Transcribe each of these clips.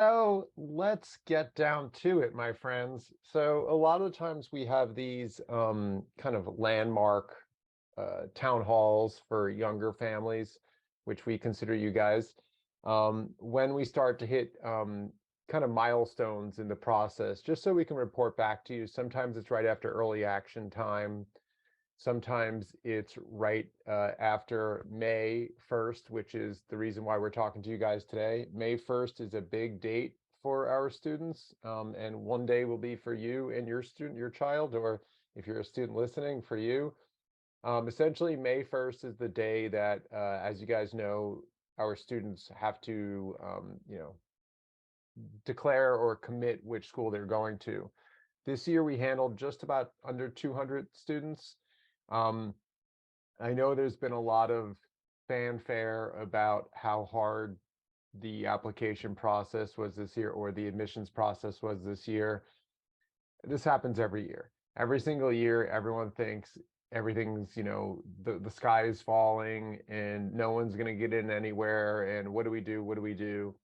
So let's get down to it, my friends. So a lot of times we have these kind of landmark town halls for younger families, which we consider you guys. When we start to hit kind of milestones in the process, just so we can report back to you. Sometimes it's right after early action time. Sometimes it's right after May 1st, which is the reason why we're talking to you guys today. May 1st is a big date for our students, and one day will be for you and your student, your child, or if you're a student listening, for you. Essentially, May 1st is the day that, as you guys know, our students have to, declare or commit which school they're going to. This year, we handled just about under 200 students. Um, I know there's been a lot of fanfare about how hard the application process was this year or the admissions process was this year. This happens every year. Every single year, everyone thinks everything's, the sky is falling and no one's going to get in anywhere. And what do we do? What do we do?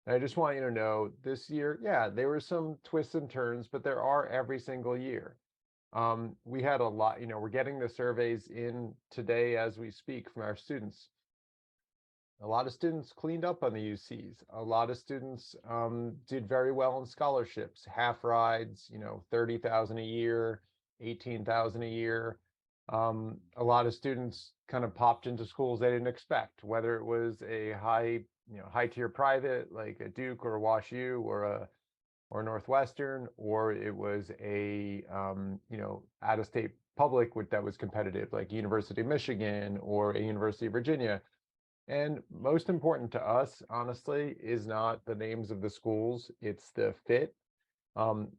And I just want you to know this year, yeah, there were some twists and turns, but there are every single year. We had a lot, we're getting the surveys in today as we speak from our students. A lot of students cleaned up on the UCs. A lot of students did very well in scholarships, half rides, 30,000 a year, 18,000 a year. A lot of students kind of popped into schools they didn't expect, whether it was a high tier private like a Duke or a WashU or Northwestern, or it was a out of state public that was competitive, like University of Michigan or a University of Virginia. And most important to us, honestly, is not the names of the schools, it's the fit.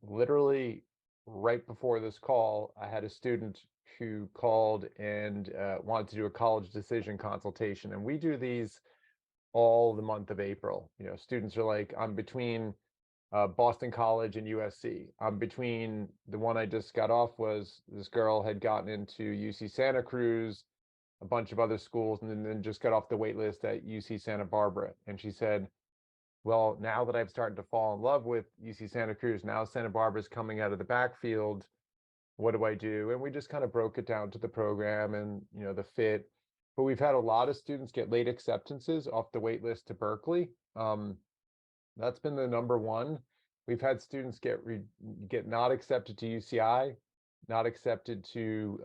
Literally, right before this call, I had a student who called and wanted to do a college decision consultation. And we do these all the month of April. Students are like, I'm between Boston College and USC. Between the one I just got off was this girl had gotten into UC Santa Cruz, a bunch of other schools, and then just got off the wait list at UC Santa Barbara. And she said, well, now that I've started to fall in love with UC Santa Cruz, now Santa Barbara's coming out of the backfield. What do I do? And we just kind of broke it down to the program and, the fit. But we've had a lot of students get late acceptances off the wait list to Berkeley. That's been the number one. We've had students get not accepted to UCI, not accepted to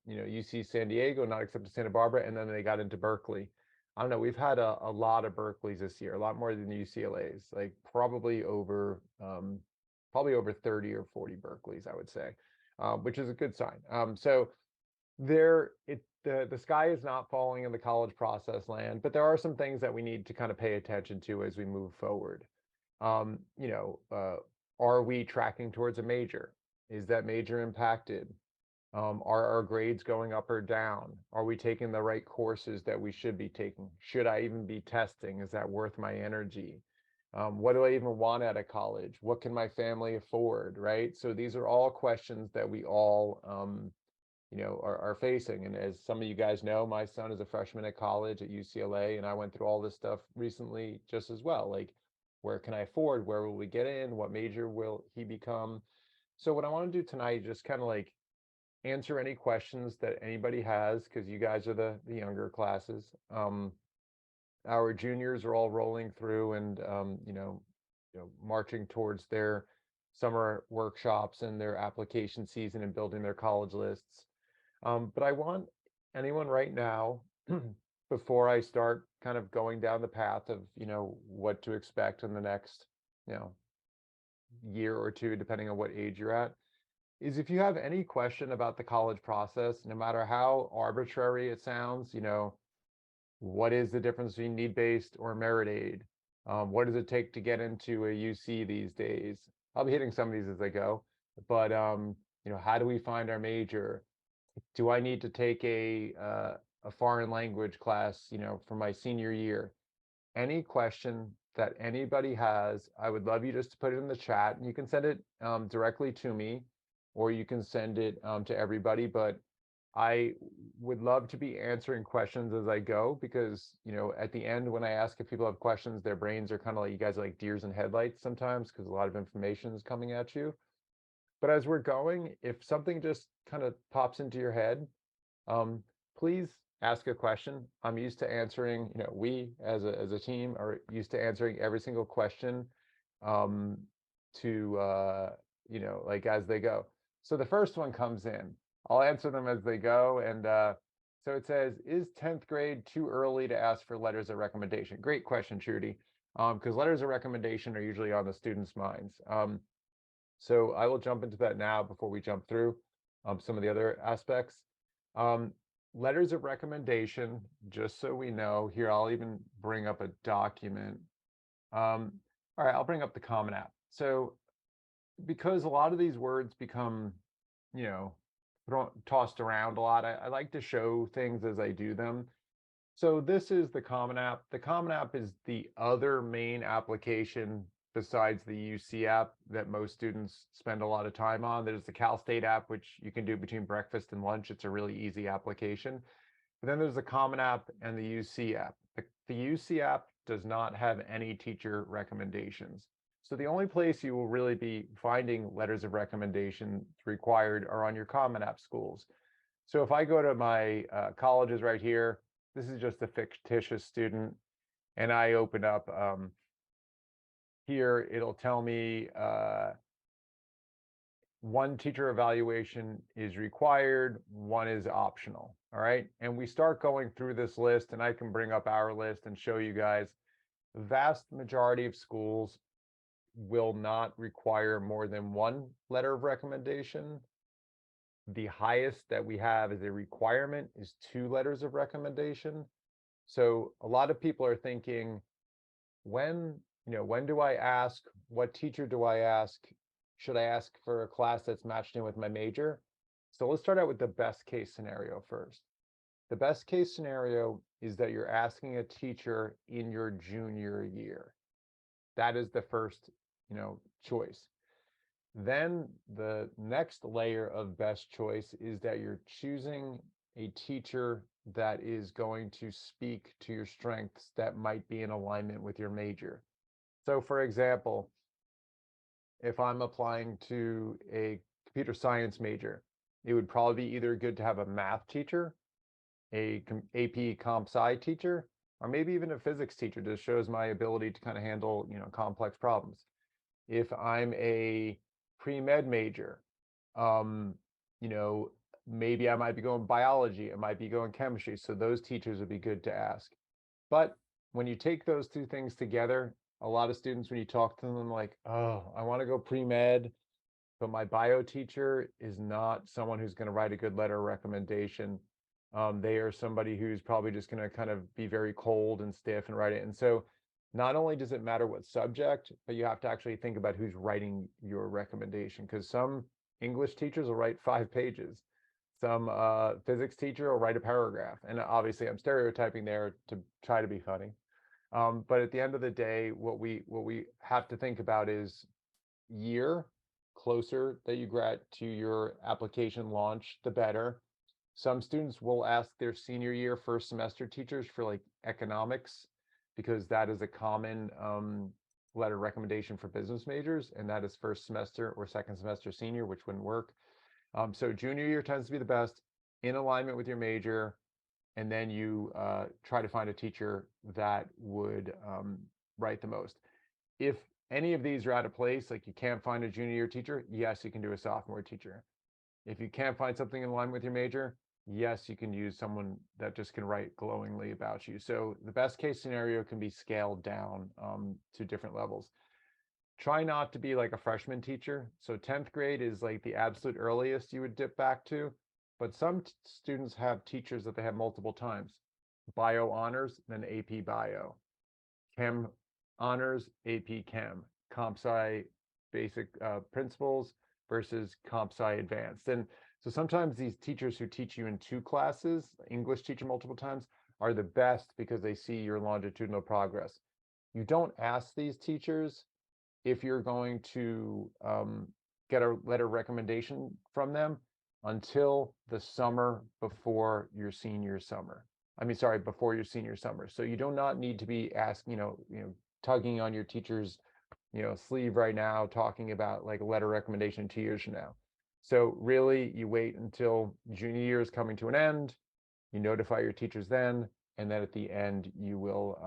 UC San Diego, not accepted to Santa Barbara, and then they got into Berkeley. I don't know. We've had a lot of Berkeleys this year, a lot more than UCLA's, like probably over 30 or 40 Berkeleys, I would say, which is a good sign. So the sky is not falling in the college process land, but there are some things that we need to kind of pay attention to as we move forward. Um, you know, uh, are we tracking towards a major? Is that major impacted? Are our grades going up or down? Are we taking the right courses that we should be taking? Should I even be testing? Is that worth my energy? What do I even want out of college? What can my family afford? Right? So these are all questions that we all are facing. And as some of you guys know, my son is a freshman at college at UCLA, and I went through all this stuff recently just as well. Like, where can I afford? Where will we get in? What major will he become? So what I want to do tonight, just kind of like answer any questions that anybody has, because you guys are the younger classes. Our juniors are all rolling through and marching towards their summer workshops and their application season and building their college lists. But I want anyone right now, before I start kind of going down the path of, what to expect in the next, you know, year or two, depending on what age you're at, is if you have any question about the college process, no matter how arbitrary it sounds, what is the difference between need-based or merit aid? What does it take to get into a UC these days? I'll be hitting some of these as I go, but how do we find our major? Do I need to take a foreign language class, for my senior year? Any question that anybody has, I would love you just to put it in the chat. And you can send it directly to me, or you can send it to everybody. But I would love to be answering questions as I go because, at the end, when I ask if people have questions, their brains are kind of like, you guys are like deers in headlights sometimes because a lot of information is coming at you. But as we're going, if something just kind of pops into your head, um, please ask a question. I'm used to answering, we as a team are used to answering every single question um, to, like as they go. So the first one comes in. I'll answer them as they go. And so it says, is 10th grade too early to ask for letters of recommendation? Great question, Trudy, because letters of recommendation are usually on the students' minds. So I will jump into that now before we jump through some of the other aspects. Um, Letters of recommendation, just so we know, here I'll even bring up a document. All right, I'll bring up the Common App. So because a lot of these words become, you know, tossed around a lot, I like to show things as I do them. So this is the Common App. The Common App is the other main application besides the UC app that most students spend a lot of time on. There's the Cal State app, which you can do between breakfast and lunch. It's a really easy application. But then there's the Common App and the UC app. The UC app does not have any teacher recommendations. So the only place you will really be finding letters of recommendation required are on your Common App schools. So if I go to my colleges right here, this is just a fictitious student, and I open up here, it'll tell me one teacher evaluation is required, one is optional. All right. And we start going through this list, and I can bring up our list and show you guys the vast majority of schools will not require more than one letter of recommendation. The highest that we have as a requirement is 2 letters of recommendation. So a lot of people are thinking, when do I ask? What teacher do I ask? Should I ask for a class that's matched in with my major? So let's start out with the best case scenario first. The best case scenario is that you're asking a teacher in your junior year. That is the first, choice. Then the next layer of best choice is that you're choosing a teacher that is going to speak to your strengths that might be in alignment with your major. So for example, if I'm applying to a computer science major, it would probably be either good to have a math teacher, a AP Comp Sci teacher, or maybe even a physics teacher. Just shows my ability to kind of handle, complex problems. If I'm a pre-med major, um, you know, maybe I might be going biology, it might be going chemistry. So those teachers would be good to ask. But when you take those two things together, a lot of students, when you talk to them, like, oh, I want to go pre-med, but my bio teacher is not someone who's going to write a good letter of recommendation. They are somebody who's probably just going to kind of be very cold and stiff and write it. And so not only does it matter what subject, but you have to actually think about who's writing your recommendation, because some English teachers will write 5 pages. Some physics teacher will write a paragraph. And obviously I'm stereotyping there to try to be funny. But at the end of the day, what we have to think about is year closer that you get to your application launch, the better. Some students will ask their senior year first semester teachers for like economics, because that is a common letter recommendation for business majors, and that is first semester or second semester senior, which wouldn't work. So junior year tends to be the best, in alignment with your major, and then you try to find a teacher that would write the most. If any of these are out of place, like you can't find a junior year teacher, yes, you can do a sophomore teacher. If you can't find something in line with your major, yes, you can use someone that just can write glowingly about you. So the best case scenario can be scaled down to different levels. Try not to be like a freshman teacher. So 10th grade is like the absolute earliest you would dip back to, but some students have teachers that they have multiple times. Bio honors, then AP bio. Chem honors, AP Chem, Comp Sci basic principles versus Comp Sci advanced. And so sometimes these teachers who teach you in 2 classes, English teacher multiple times, are the best because they see your longitudinal progress. You don't ask these teachers if you're going to get a letter of recommendation from them until the summer before your senior summer. I mean, sorry, before your senior summer. So you do not need to be asking, tugging on your teacher's, sleeve right now, talking about like a letter recommendation 2 years from now. So really, you wait until junior year is coming to an end. You notify your teachers then, and then at the end you will,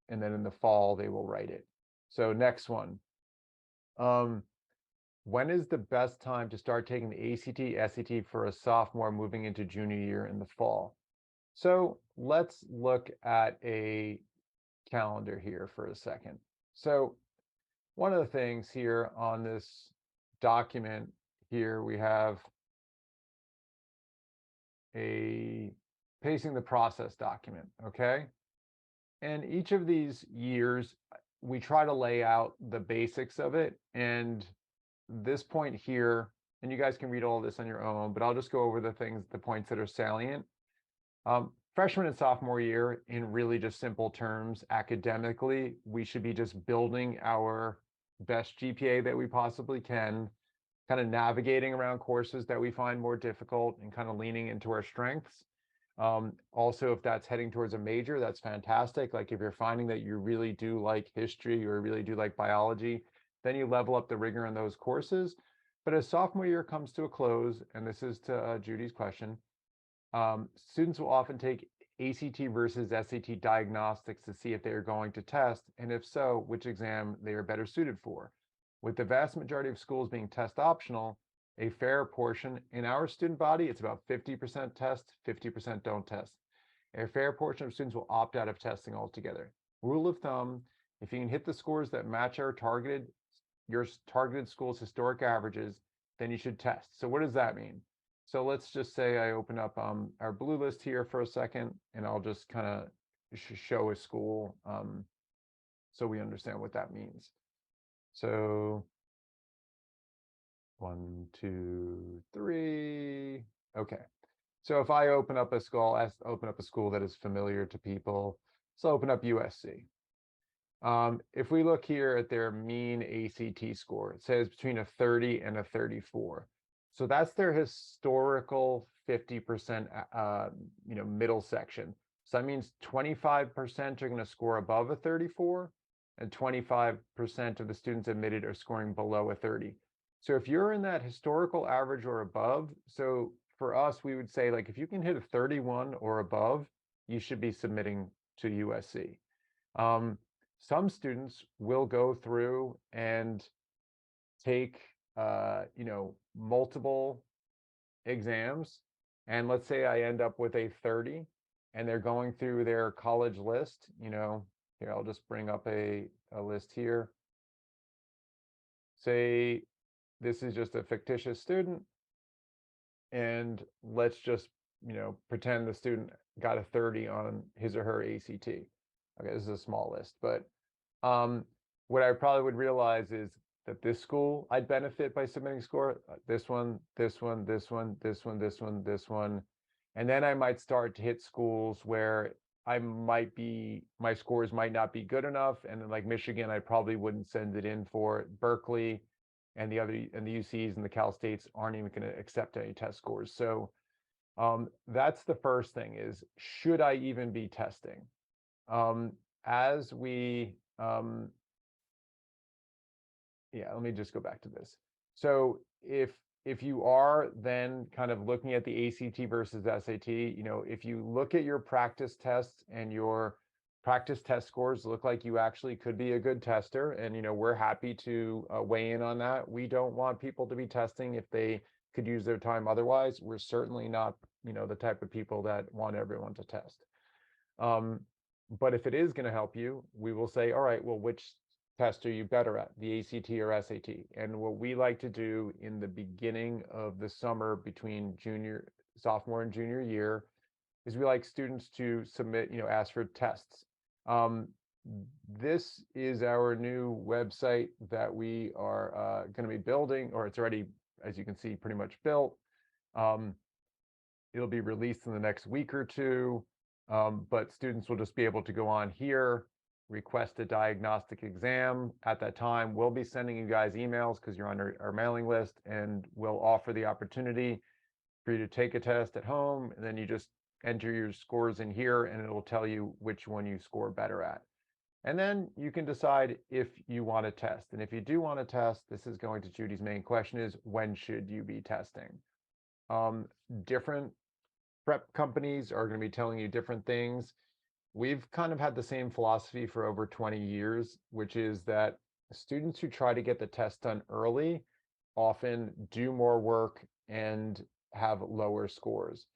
and then in the fall they will write it. So next one. When is the best time to start taking the ACT, SAT for a sophomore moving into junior year in the fall? So let's look at a calendar here for a second. So one of the things here on this document here, we have a pacing the process document, okay? And each of these years, we try to lay out the basics of it. And this point here, and you guys can read all this on your own, but I'll just go over the things, the points that are salient. Freshman and sophomore year, in really just simple terms, academically, we should be just building our best GPA that we possibly can, kind of navigating around courses that we find more difficult and kind of leaning into our strengths. Also, if that's heading towards a major, that's fantastic. Like if you're finding that you really do like history or really do like biology, then you level up the rigor in those courses. But as sophomore year comes to a close, and this is to Judy's question, students will often take ACT versus SAT diagnostics to see if they are going to test, and if so, which exam they are better suited for. With the vast majority of schools being test optional, a fair portion in our student body, it's about 50% test, 50% don't test. A fair portion of students will opt out of testing altogether. Rule of thumb, if you can hit the scores that match your targeted school's historic averages, then you should test. So what does that mean? So let's just say I open up our blue list here for a second, and I'll just kind of show a school so we understand what that means. So 1, 2, 3. Okay. So if I open up a school, that is familiar to people, so open up USC. If we look here at their mean ACT score, it says between a 30 and a 34. So that's their historical 50%, middle section. So that means 25% are going to score above a 34, and 25% of the students admitted are scoring below a 30. So if you're in that historical average or above, so for us, we would say like if you can hit a 31 or above, you should be submitting to USC. Some students will go through and take, multiple exams. And let's say I end up with a 30 and they're going through their college list, here, I'll just bring up a list here. Say this is just a fictitious student. And let's just, pretend the student got a 30 on his or her ACT. Okay, this is a small list, but what I probably would realize is that this school, I'd benefit by submitting score, this one, this one, this one, this one, this one, this one. And then I might start to hit schools where my scores might not be good enough. And then like Michigan, I probably wouldn't send it in for. Berkeley and the UCs and the Cal States aren't even going to accept any test scores. So that's the first thing is, should I even be testing? As we, let me just go back to this. So if you are then kind of looking at the ACT versus SAT, if you look at your practice tests and your practice test scores look like you actually could be a good tester, and we're happy to weigh in on that. We don't want people to be testing if they could use their time otherwise. We're certainly not, the type of people that want everyone to test. But if it is going to help you, we will say, all right, well, which test are you better at, the ACT or SAT? And what we like to do in the beginning of the summer between sophomore and junior year is we like students to submit, ask for tests. This is our new website that we are going to be building, or it's already, as you can see, pretty much built. It'll be released in the next week or two, but students will just be able to go on here, request a diagnostic exam. At that time, we'll be sending you guys emails because you're on our mailing list, and we'll offer the opportunity for you to take a test at home, and then you just enter your scores in here and it'll tell you which one you score better at. And then you can decide if you want to test. And if you do want to test, this is going to Judy's main question, is when should you be testing? Different prep companies are going to be telling you different things. We've kind of had the same philosophy for over 20 years, which is that students who try to get the test done early often do more work and have lower scores.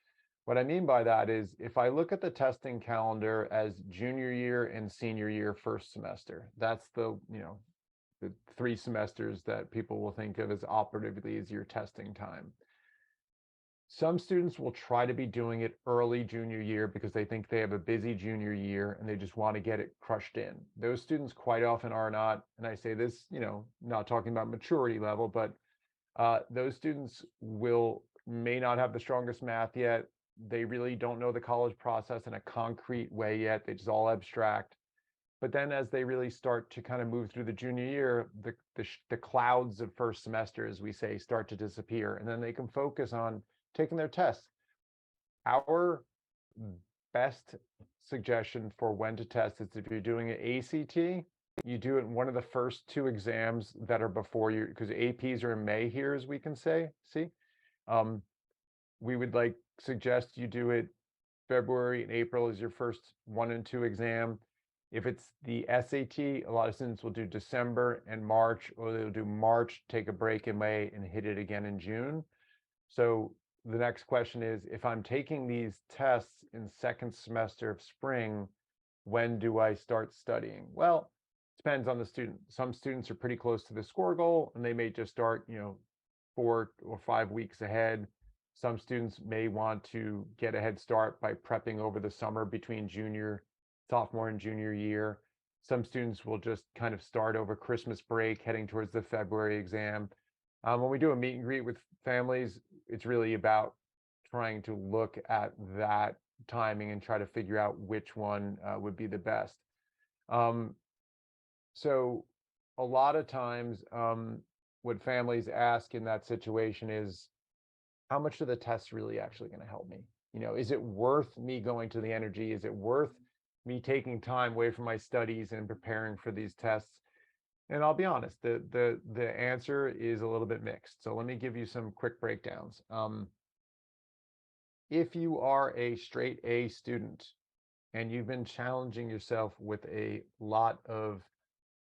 What I mean by that is if I look at the testing calendar as junior year and senior year first semester, that's the, the 3 semesters that people will think of as operatively as your testing time. Some students will try to be doing it early junior year because they think they have a busy junior year and they just want to get it crushed in. Those students quite often are not, and I say this, not talking about maturity level, but those students may not have the strongest math yet. They really don't know the college process in a concrete way yet. It's all abstract. But then as they really start to kind of move through the junior year, the clouds of first semester, as we say, start to disappear. And then they can focus on taking their tests. Our best suggestion for when to test is if you're doing an ACT, you do it in one of the first 2 exams that are before you, because APs are in May here, as we can say, see? We would suggest you do it February and April as your first 1 and 2 exam. If it's the SAT, a lot of students will do December and March, or they'll do March, take a break in May, and hit it again in June. So the next question is, if I'm taking these tests in second semester of spring, when do I start studying? Well, it depends on the student. Some students are pretty close to the score goal, and they may just start, 4 or 5 weeks ahead. Some students may want to get a head start by prepping over the summer between sophomore and junior year. Some students will just kind of start over Christmas break, heading towards the February exam. When we do a meet and greet with families, it's really about trying to look at that timing and try to figure out which one would be the best. So a lot of times, what families ask in that situation is, how much are the tests really actually going to help me? Is it worth me going to the energy? Is it worth me taking time away from my studies and preparing for these tests? And I'll be honest, the answer is a little bit mixed. So let me give you some quick breakdowns. If you are a straight A student and you've been challenging yourself with a lot of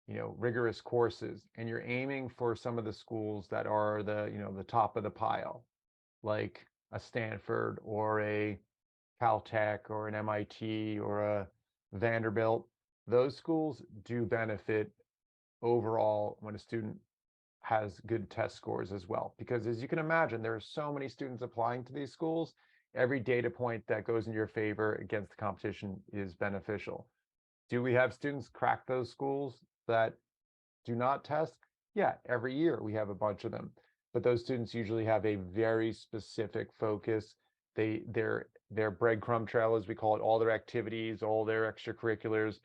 rigorous courses, and you're aiming for some of the schools that are the top of the pile, like a Stanford or a Caltech or an MIT or a Vanderbilt, those schools do benefit overall when a student has good test scores as well. Because as you can imagine, there are so many students applying to these schools. Every data point that goes in your favor against the competition is beneficial. Do we have students crack those schools that do not test? Yeah, every year we have a bunch of them. But those students usually have a very specific focus. Their breadcrumb trail, as we call it, all their activities, all their extracurriculars,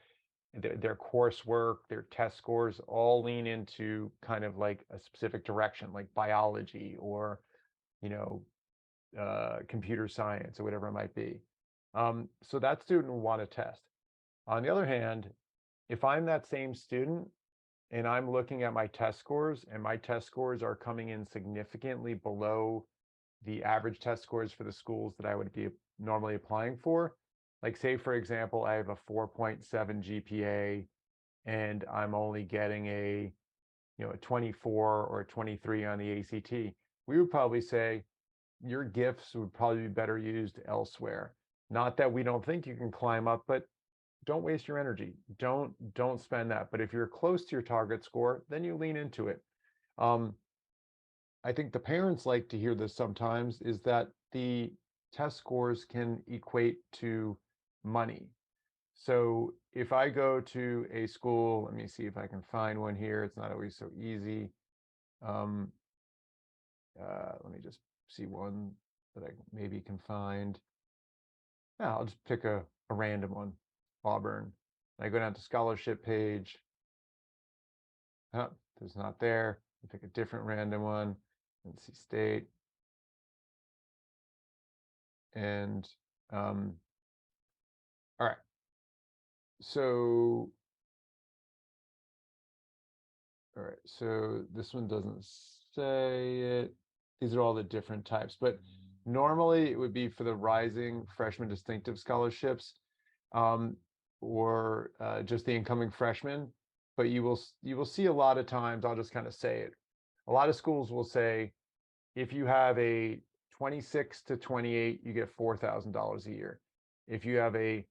their coursework, their test scores all lean into kind of like a specific direction, like biology or, computer science or whatever it might be. So that student will want to test. On the other hand, if I'm that same student and I'm looking at my test scores and my test scores are coming in significantly below the average test scores for the schools that I would be normally applying for, like say, for example, I have a 4.7 GPA and I'm only getting a 24 or a 23 on the ACT, we would probably say your gifts would probably be better used elsewhere. Not that we don't think you can climb up, but don't waste your energy. Don't spend that. But if you're close to your target score, then you lean into it. I think the parents like to hear this sometimes, is that the test scores can equate to money. So if I go to a school, let me see if I can find one here. It's not always so easy. Let me just see one that I maybe can find. Yeah, I'll just pick a random one, Auburn. I go down to scholarship page. Oh, there's not there. I pick a different random one. NC State. And all right, so all right, so this one doesn't say it. These are all the different types, but normally it would be for the Rising Freshman Distinctive Scholarships, um, or just the incoming freshmen. But you will see a lot of times, I'll just kind of say it. A lot of schools will say, if you have a 26 to 28, you get $4,000 a year. If you have a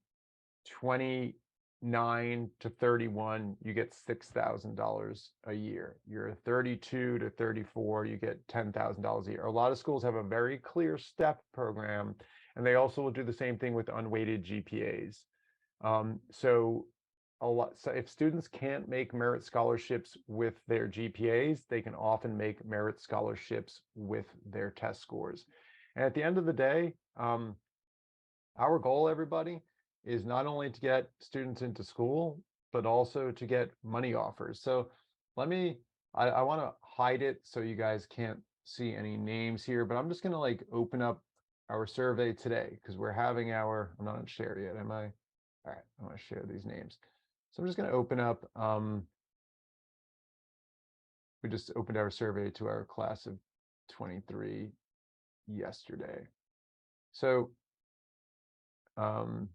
29 to 31, you get $6,000 a year. You're 32 to 34, you get $10,000 a year. A lot of schools have a very clear STEP program, and they also will do the same thing with unweighted GPAs. So if students can't make merit scholarships with their GPAs, they can often make merit scholarships with their test scores. And at the end of the day, our goal, everybody, is not only to get students into school, but also to get money offers. So I want to hide it so you guys can't see any names here, but I'm just going to like open up our survey today because we're having I'm not on share yet, am I? All right, I want to share these names. So I'm just going to open up, we just opened our survey to our class of 23 yesterday. So I'm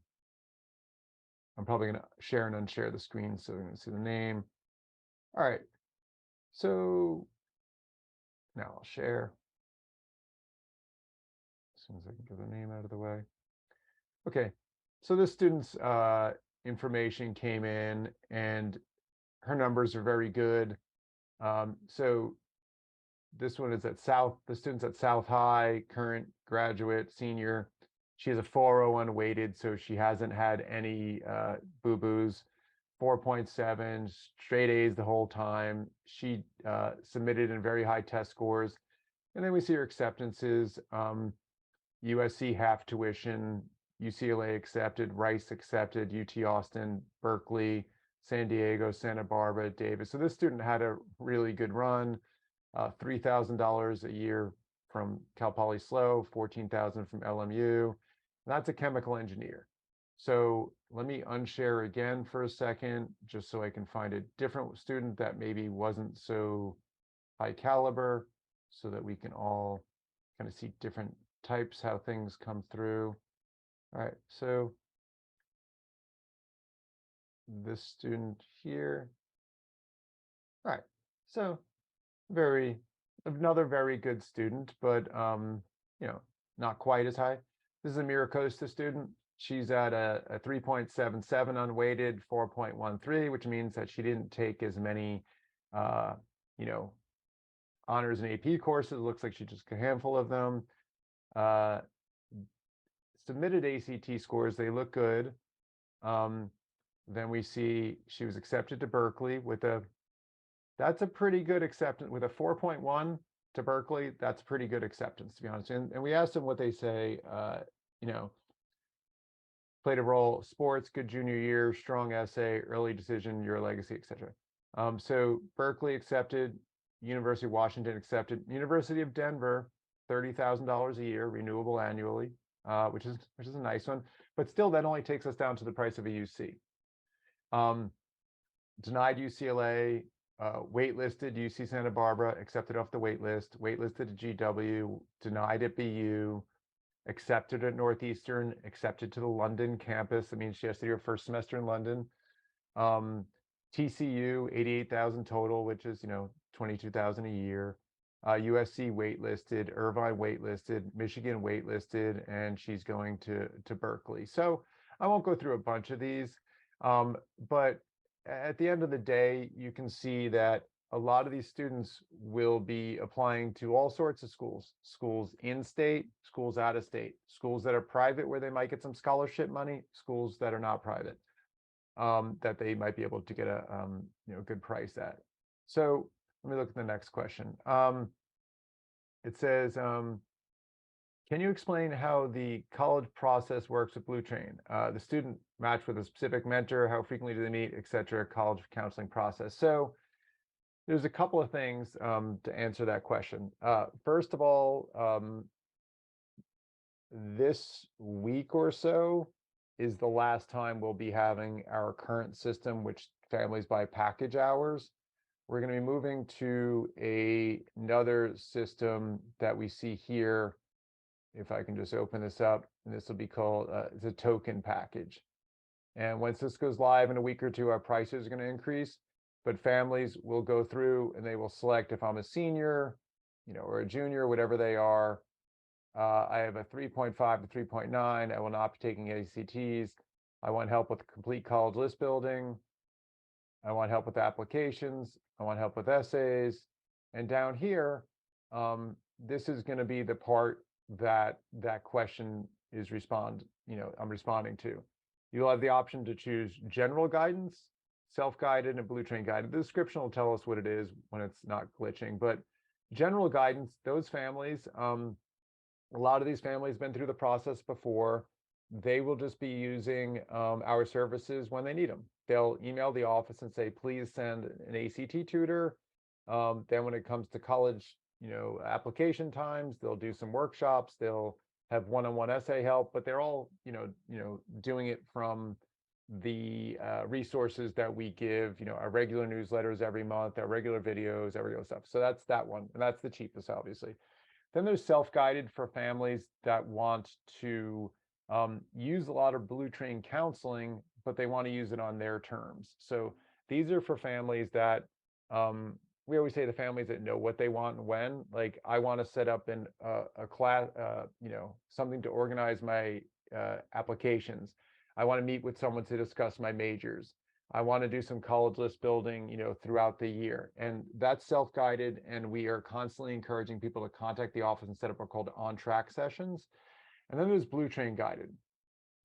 probably going to share and unshare the screen so we can see the name. All right, so now I'll share as soon as I can get the name out of the way. Okay, so this student's information came in and her numbers are very good. So this one is the student's at South High, current graduate, senior. She has a 4.0 unweighted, so she hasn't had any boo-boos. 4.7, straight A's the whole time. She submitted in very high test scores. And then we see her acceptances. USC half tuition, UCLA accepted, Rice accepted, UT Austin, Berkeley, San Diego, Santa Barbara, Davis. So this student had a really good run. $3,000 a year from Cal Poly SLO, 14,000 from LMU. That's a chemical engineer. So let me unshare again for a second, just so I can find a different student that maybe wasn't so high caliber, so that we can all kind of see different types, how things come through. All right, so this student here. All right, so another very good student, but not quite as high. This is a MiraCosta student. She's at a 3.77 unweighted, 4.13, which means that she didn't take as many honors and AP courses. It looks like she just took a handful of them. Submitted ACT scores, they look good. Then we see she was accepted to Berkeley that's a pretty good acceptance with a 4.1 to Berkeley. That's pretty good acceptance, to be honest. And we asked them what they say, played a role, sports, good junior year, strong essay, early decision, your legacy, etc. So Berkeley accepted, University of Washington accepted, University of Denver, $30,000 a year, renewable annually, which is a nice one. But still, that only takes us down to the price of a UC. Denied UCLA, waitlisted UC Santa Barbara, accepted off the waitlist, waitlisted at GW, denied at BU, accepted at Northeastern, accepted to the London campus. That means she has to do her first semester in London. TCU, 88,000 total, which is, 22,000 a year. USC waitlisted, Irvine waitlisted, Michigan waitlisted, and she's going to Berkeley. So I won't go through a bunch of these, but at the end of the day, you can see that a lot of these students will be applying to all sorts of schools in state, schools out of state, schools that are private where they might get some scholarship money, schools that are not private, that they might be able to get a good price at. So let me look at the next question. It says, can you explain how the college process works with Blue Train? The student matched with a specific mentor, how frequently do they meet, etc., college counseling process. So there's a couple of things to answer that question. First of all, this week or so is the last time we'll be having our current system, which families buy package hours. We're going to be moving to another system that we see here. If I can just open this up, and this will be called it's a token package. And once this goes live in a week or two, our prices are going to increase, but families will go through and they will select if I'm a senior, or a junior, whatever they are. I have a 3.5 to 3.9. I will not be taking ACTs. I want help with complete college list building. I want help with applications. I want help with essays. And down here, this is going to be the part that question is I'm responding to. You'll have the option to choose general guidance, self-guided, and Bluetrain guided. The description will tell us what it is when it's not glitching, but general guidance, those families, a lot of these families have been through the process before. They will just be using our services when they need them. They'll email the office and say, please send an ACT tutor. Then when it comes to college, application times, they'll do some workshops. They'll have one-on-one essay help, but they're all, doing it from the resources that we give, our regular newsletters every month, our regular videos, our regular stuff. So that's that one, and that's the cheapest, obviously. Then there's self-guided for families that want to use a lot of Bluetrain counseling, but they want to use it on their terms. So these are for families that we always say the families that know what they want and when. Like, I want to set up in a class, something to organize my applications. I want to meet with someone to discuss my majors. I want to do some college list building, throughout the year. And that's self-guided. And we are constantly encouraging people to contact the office and set up what are called on-track sessions. And then there's Bluetrain guided.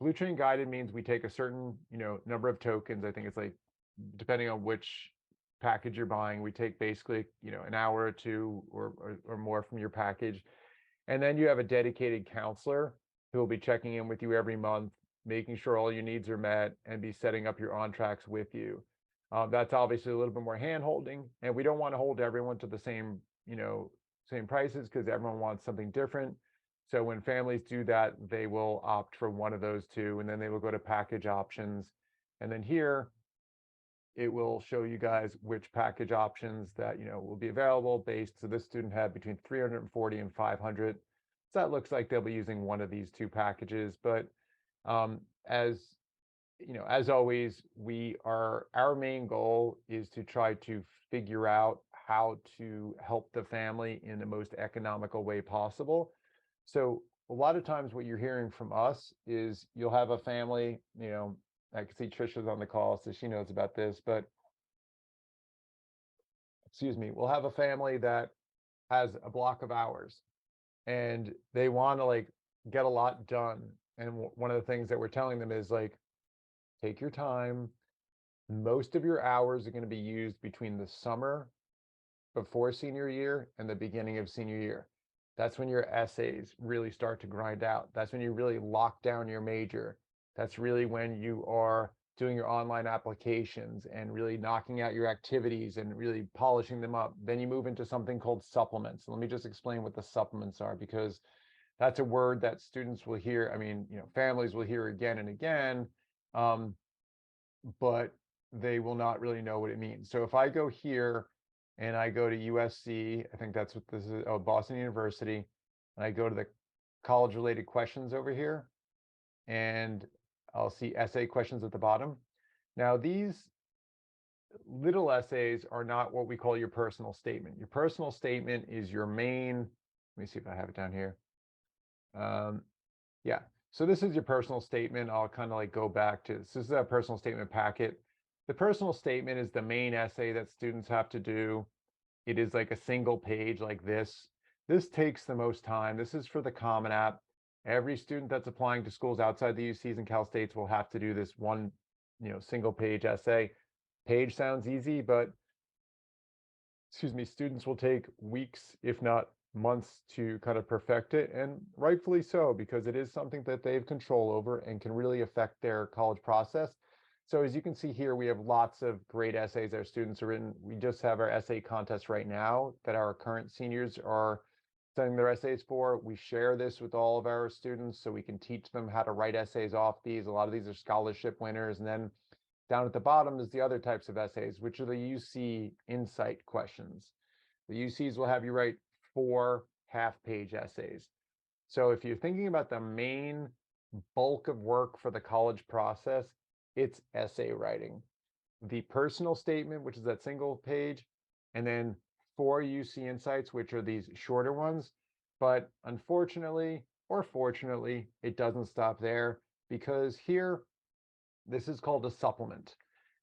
Bluetrain guided means we take a certain, number of tokens. I think it's like, depending on which package you're buying, we take basically, an hour or two or more from your package. And then you have a dedicated counselor who will be checking in with you every month, making sure all your needs are met, and be setting up your on-tracks with you. That's obviously a little bit more hand-holding, and we don't want to hold everyone to the same, same prices, because everyone wants something different. So when families do that, they will opt for one of those two, and then they will go to package options. And then here, it will show you guys which package options that, will be available based. So this student had between 340 and 500. So that looks like they'll be using one of these two packages. But as always, our main goal is to try to figure out how to help the family in the most economical way possible. So a lot of times what you're hearing from us is you'll have a family, I can see Trisha's on the call, so she knows about this, but excuse me, we'll have a family that has a block of hours and they want to get a lot done. And one of the things that we're telling them is take your time. Most of your hours are going to be used between the summer before senior year and the beginning of senior year. That's when your essays really start to grind out. That's when you really lock down your major. That's really when you are doing your online applications and really knocking out your activities and really polishing them up. Then you move into something called supplements. Let me just explain what the supplements are, because that's a word that students will hear. I mean, families will hear again and again, but they will not really know what it means. So if I go here and I go to USC, I think that's what this is, Boston University, and I go to the college related questions over here, and I'll see essay questions at the bottom. Now, these little essays are not what we call your personal statement. Your personal statement is your main, let me see if I have it down here. Yeah, so this is your personal statement. I'll kind of go back to this. This is a personal statement packet. The personal statement is the main essay that students have to do. It is like a single page like this. This takes the most time. This is for the Common App. Every student that's applying to schools outside the UCs and Cal States will have to do this one, single page essay. Page sounds easy, but excuse me, students will take weeks, if not months, to kind of perfect it, and rightfully so, because it is something that they have control over and can really affect their college process. So as you can see here, we have lots of great essays our students are in. We just have our essay contest right now that our current seniors are sending their essays for. We share this with all of our students so we can teach them how to write essays off these. A lot of these are scholarship winners. And then down at the bottom is the other types of essays, which are the UC Insight questions. The UCs will have you write 4 half-page essays. So if you're thinking about the main bulk of work for the college process, it's essay writing. The personal statement, which is that single page, and then 4 UC Insights, which are these shorter ones. But unfortunately, or fortunately, it doesn't stop there, because here, this is called a supplement.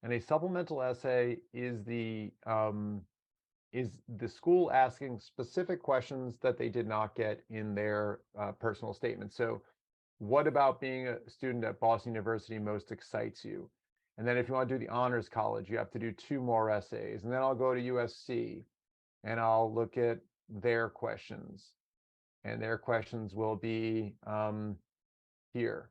And a supplemental essay is the school asking specific questions that they did not get in their personal statement. So what about being a student at Boston University most excites you? And then if you want to do the honors college, you have to do 2 more essays. And then I'll go to USC and I'll look at their questions. And their questions will be here.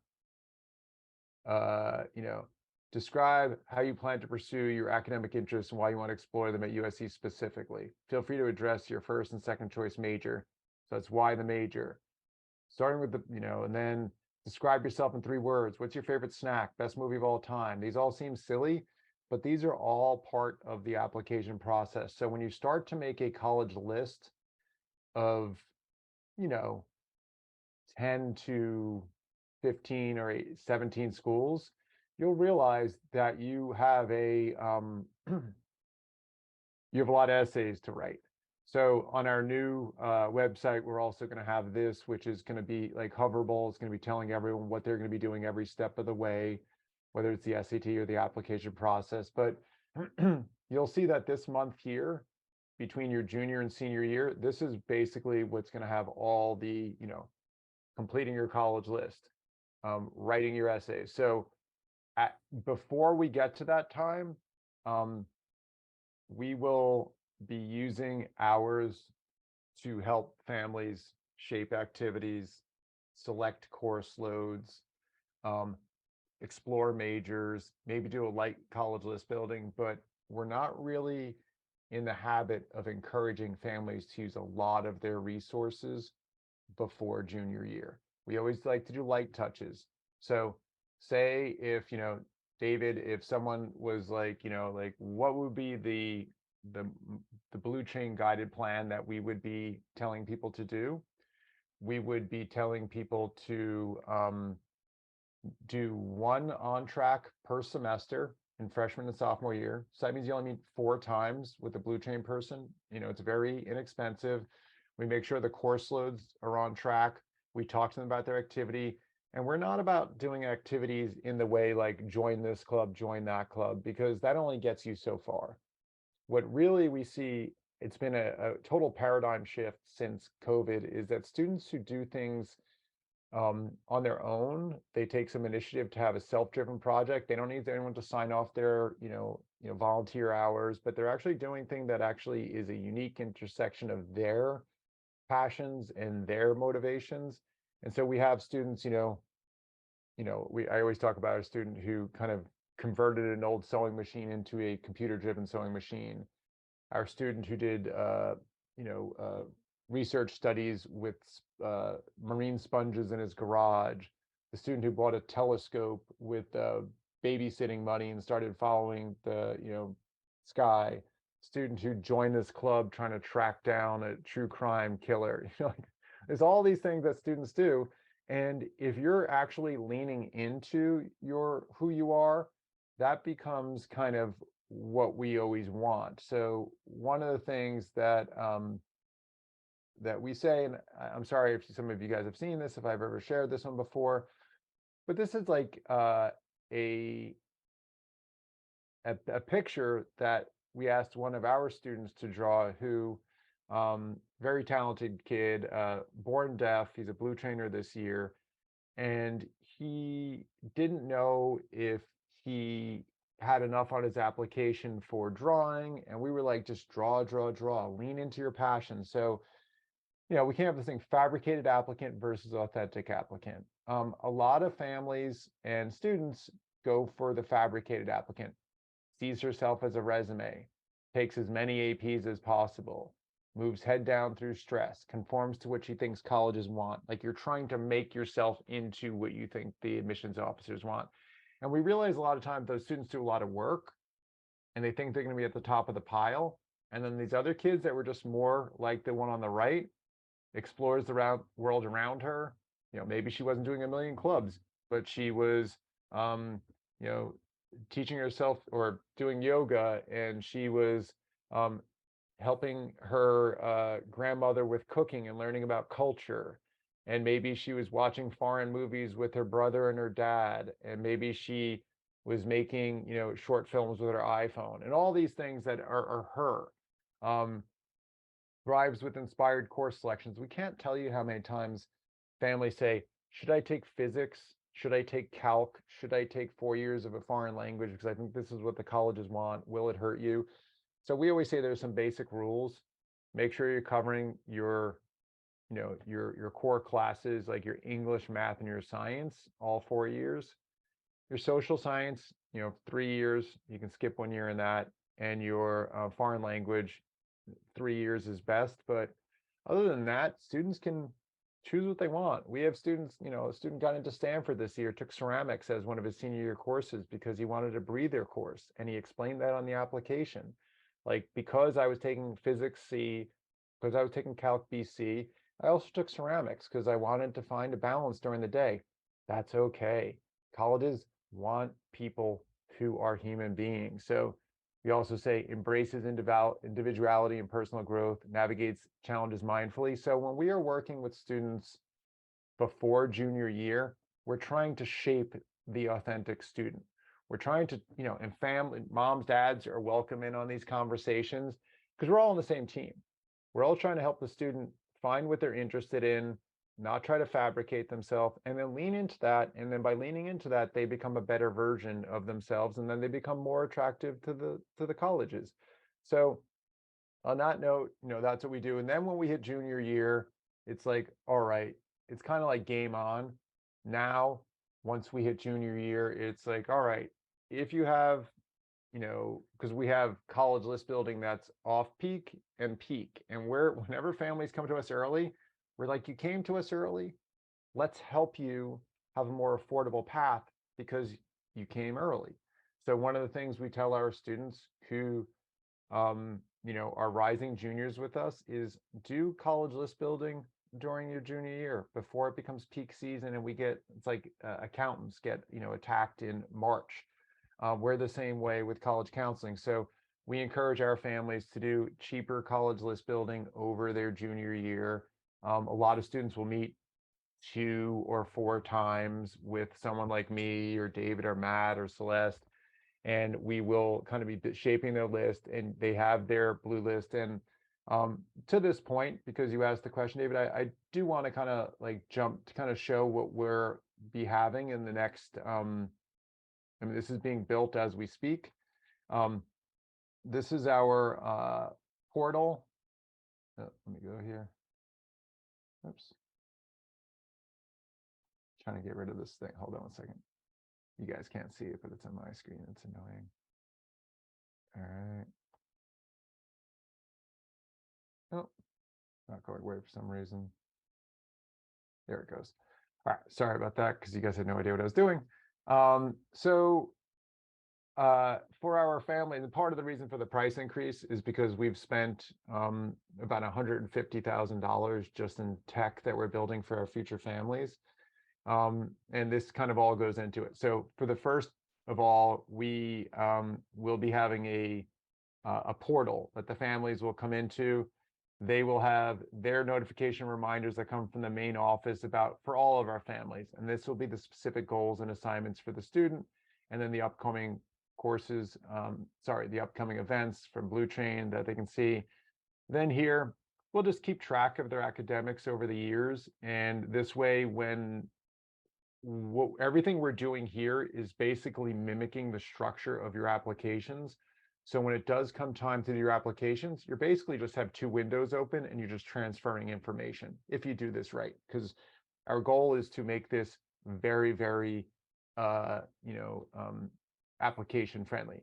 Describe how you plan to pursue your academic interests and why you want to explore them at USC specifically. Feel free to address your first and second choice major. So that's why the major. Starting with the, and then describe yourself in 3 words. What's your favorite snack? Best movie of all time? These all seem silly, but these are all part of the application process. So when you start to make a college list of, 10 to 15 or 17 schools, you'll realize that you have a you have a lot of essays to write. So on our new website, we're also going to have this, which is going to be like hoverable. It's going to be telling everyone what they're going to be doing every step of the way, whether it's the SAT or the application process. But you'll see that this month here, between your junior and senior year, this is basically what's going to have all the, completing your college list, writing your essays. So before we get to that time, we will be using hours to help families shape activities, select course loads, explore majors, maybe do a light college list building, but we're not really in the habit of encouraging families to use a lot of their resources before junior year. We always like to do light touches. So say if, David, if someone was like, what would be the blue chain guided plan that we would be telling people to do? We would be telling people to do 1 on track per semester in freshman and sophomore year. So that means you only meet 4 times with a blue chain person. It's very inexpensive. We make sure the course loads are on track. We talk to them about their activity. And we're not about doing activities in the way like join this club, join that club, because that only gets you so far. What really we see, it's been a total paradigm shift since COVID, is that students who do things on their own, they take some initiative to have a self-driven project. They don't need anyone to sign off their, volunteer hours, but they're actually doing things that actually is a unique intersection of their passions and their motivations. And so we have students, I always talk about a student who kind of converted an old sewing machine into a computer-driven sewing machine. Our student who did, research studies with marine sponges in his garage, the student who bought a telescope with babysitting money and started following the sky, student who joined this club trying to track down a true crime killer. There's all these things that students do, and if you're actually leaning into who you are, that becomes kind of what we always want. So one of the things that that we say, and I'm sorry if some of you guys have seen this, if I've ever shared this one before, but this is like a picture that we asked one of our students to draw, who very talented kid, born deaf. He's a blue trainer this year, and he didn't know if he had enough on his application for drawing, and we were like, just draw, lean into your passion. So we can't have this thing, fabricated applicant versus authentic applicant. A lot of families and students go for the fabricated applicant, sees herself as a resume, takes as many APs as possible, moves head down through stress, conforms to what she thinks colleges want. Like you're trying to make yourself into what you think the admissions officers want. And we realize a lot of times those students do a lot of work and they think they're going to be at the top of the pile. And then these other kids that were just more like the one on the right explores the world around her. Maybe she wasn't doing a million clubs, but she was, um, you know, teaching herself or doing yoga, and she was um, helping her grandmother with cooking and learning about culture. And maybe she was watching foreign movies with her brother and her dad. And maybe she was making, short films with her iPhone and all these things that are her. Thrives with inspired course selections. We can't tell you how many times families say, should I take physics? Should I take calc? Should I take 4 years of a foreign language? Because I think this is what the colleges want. Will it hurt you? So we always say there's some basic rules. Make sure you're covering your, your core classes, like your English, math, and your science, all 4 years. Your social science, 3 years, you can skip 1 year in that. And your foreign language, 3 years is best. But other than that, students can choose what they want. We have students, a student got into Stanford this year, took ceramics as one of his senior year courses because he wanted a breather course. And he explained that on the application. Like, because I was taking physics C, because I was taking calc BC, I also took ceramics because I wanted to find a balance during the day. That's okay. Colleges want people who are human beings. So we also say embraces individuality and personal growth, navigates challenges mindfully. So when we are working with students before junior year, we're trying to shape the authentic student. We're trying to, and family, moms, dads are welcome in on these conversations because we're all on the same team. We're all trying to help the student find what they're interested in, not try to fabricate themselves, and then lean into that. And then by leaning into that, they become a better version of themselves, and then they become more attractive to the colleges. So on that note, that's what we do. And then when we hit junior year, it's like, all right, it's kind of like game on. Now, once we hit junior year, it's like, all right, if you have, because we have college list building that's off peak and peak. And whenever families come to us early, we're like, you came to us early, let's help you have a more affordable path because you came early. So one of the things we tell our students who are rising juniors with us is do college list building during your junior year before it becomes peak season. And it's like accountants get, attacked in March. We're the same way with college counseling. So we encourage our families to do cheaper college list building over their junior year. A lot of students will meet 2 or 4 times with someone like me or David or Matt or Celeste, and we will kind of be shaping their list, and they have their blue list. And to this point, because you asked the question, David, I do want to kind of like jump to kind of show what we're be having in the next, this is being built as we speak. This is our portal. Let me go here. Oops. Trying to get rid of this thing. Hold on 1 second. You guys can't see it, but it's on my screen. It's annoying. All right. Oh, not going away for some reason. There it goes. All right. Sorry about that because you guys had no idea what I was doing. For our family, and part of the reason for the price increase is because we've spent about $150,000 just in tech that we're building for our future families. And this kind of all goes into it. So for the first of all, we will be having a portal that the families will come into. They will have their notification reminders that come from the main office for all of our families. And this will be the specific goals and assignments for the student. And then the upcoming courses, the upcoming events from Blue Chain that they can see. Then here, we'll just keep track of their academics over the years. And this way, everything we're doing here is basically mimicking the structure of your applications. So when it does come time to do your applications, you basically just have 2 windows open and you're just transferring information if you do this right. Because our goal is to make this very, very, application friendly.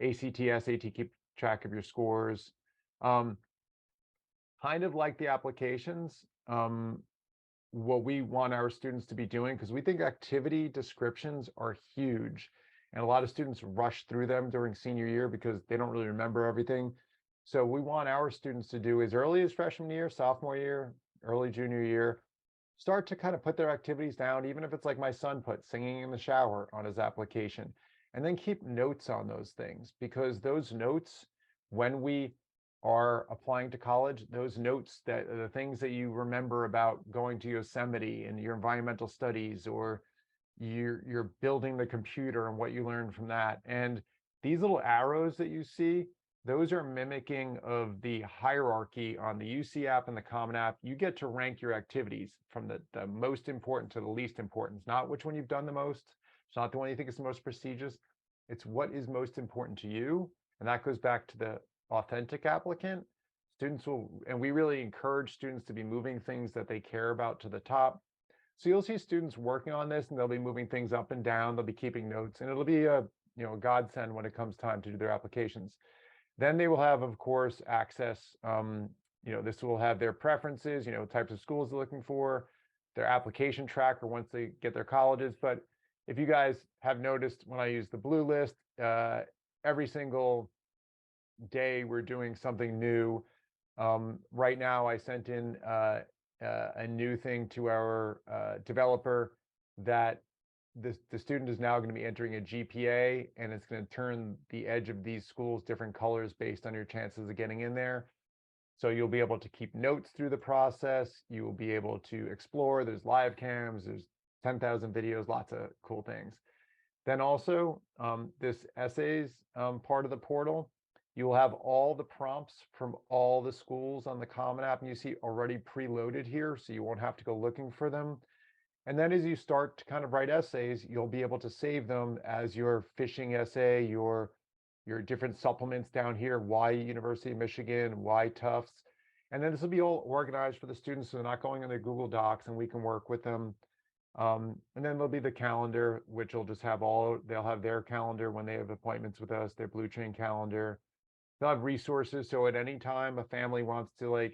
ACT, SAT, keep track of your scores. kind of like the applications, what we want our students to be doing, because we think activity descriptions are huge. And a lot of students rush through them during senior year because they don't really remember everything. So we want our students to do as early as freshman year, sophomore year, early junior year, start to kind of put their activities down, even if it's like my son put singing in the shower on his application, and then keep notes on those things, because those notes, when we are applying to college, those notes, that the things that you remember about going to Yosemite and your environmental studies, or you're building the computer and what you learned from that. And these little arrows that you see, those are mimicking of the hierarchy on the UC app and the Common App. You get to rank your activities from the most important to the least important. It's not which one you've done the most. It's not the one you think is the most prestigious. It's what is most important to you. And that goes back to the authentic applicant. Students will, and we really encourage students to be moving things that they care about to the top. So you'll see students working on this, and they'll be moving things up and down. They'll be keeping notes, and it'll be a a godsend when it comes time to do their applications. Then they will have, of course, access. This will have their preferences, types of schools they're looking for, their application tracker once they get their colleges. But if you guys have noticed, when I use the blue list, every single day we're doing something new. Right now, I sent in a new thing to our developer that the student is now going to be entering a GPA, and it's going to turn the edge of these schools different colors based on your chances of getting in there. So you'll be able to keep notes through the process. You will be able to explore. There's live cams, there's 10,000 videos, lots of cool things. Then also, this essays part of the portal, you will have all the prompts from all the schools on the Common App, and you see already preloaded here, so you won't have to go looking for them. And then as you start to kind of write essays, you'll be able to save them as your fishing essay, your different supplements down here, why University of Michigan, why Tufts. And then this will be all organized for the students, so they're not going in their Google Docs, and we can work with them. And then there'll be the calendar, which will just have they'll have their calendar when they have appointments with us, their Blue Chain calendar. They'll have resources, so at any time a family wants to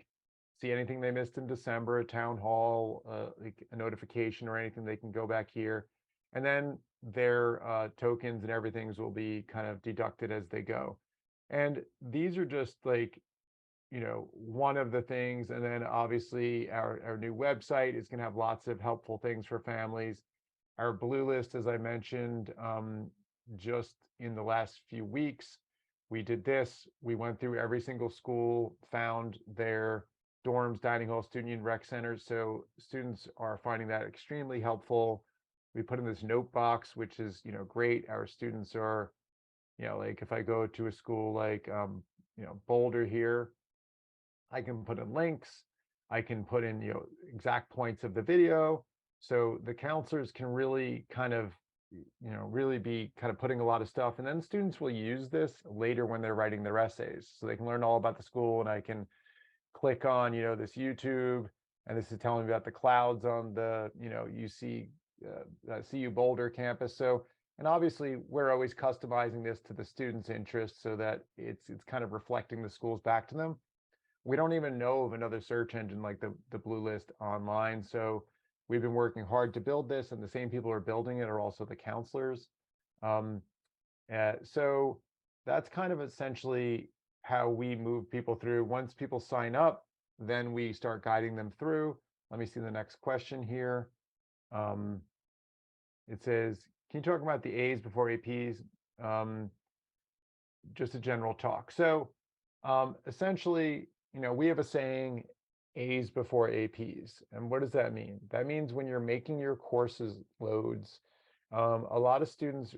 see anything they missed in December, a town hall, like a notification or anything, they can go back here. And then their tokens and everything's will be kind of deducted as they go. And these are just one of the things. And then obviously our new website is going to have lots of helpful things for families. Our blue list, as I mentioned, just in the last few weeks, we did this. We went through every single school, found their dorms, dining hall, student union, rec centers. So students are finding that extremely helpful. We put in this note box, which is, great. Our students are, like if I go to a school like, Boulder here, I can put in links. I can put in, exact points of the video. So the counselors can really kind of, really be kind of putting a lot of stuff. And then students will use this later when they're writing their essays. So they can learn all about the school, and I can click on, this YouTube, and this is telling me about the clouds on the, UC, CU Boulder campus. So, and obviously we're always customizing this to the students' interests so that it's kind of reflecting the schools back to them. We don't even know of another search engine like the Blue List online. So we've been working hard to build this, and the same people who are building it are also the counselors. So that's kind of essentially how we move people through. Once people sign up, then we start guiding them through. Let me see the next question here. It says, can you talk about the A's before APs? Just a general talk. So essentially, we have a saying, A's before APs. And what does that mean? That means when you're making your courses loads, a lot of students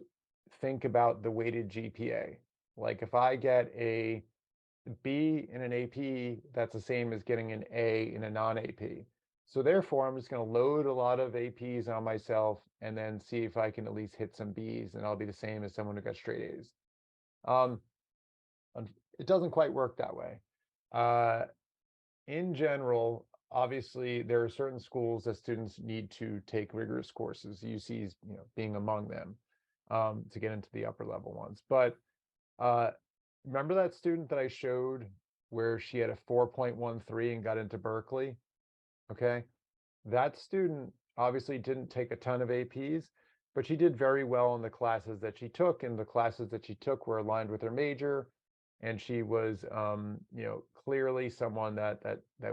think about the weighted GPA. Like if I get a B in an AP, that's the same as getting an A in a non-AP. So therefore, I'm just going to load a lot of APs on myself and then see if I can at least hit some Bs, and I'll be the same as someone who got straight A's. It doesn't quite work that way. In general, obviously, there are certain schools that students need to take rigorous courses, UC's being among them, to get into the upper level ones. But remember that student that I showed where she had a 4.13 and got into Berkeley. Okay. That student obviously didn't take a ton of APs, but she did very well in the classes that she took, and the classes that she took were aligned with her major. And she was, clearly someone that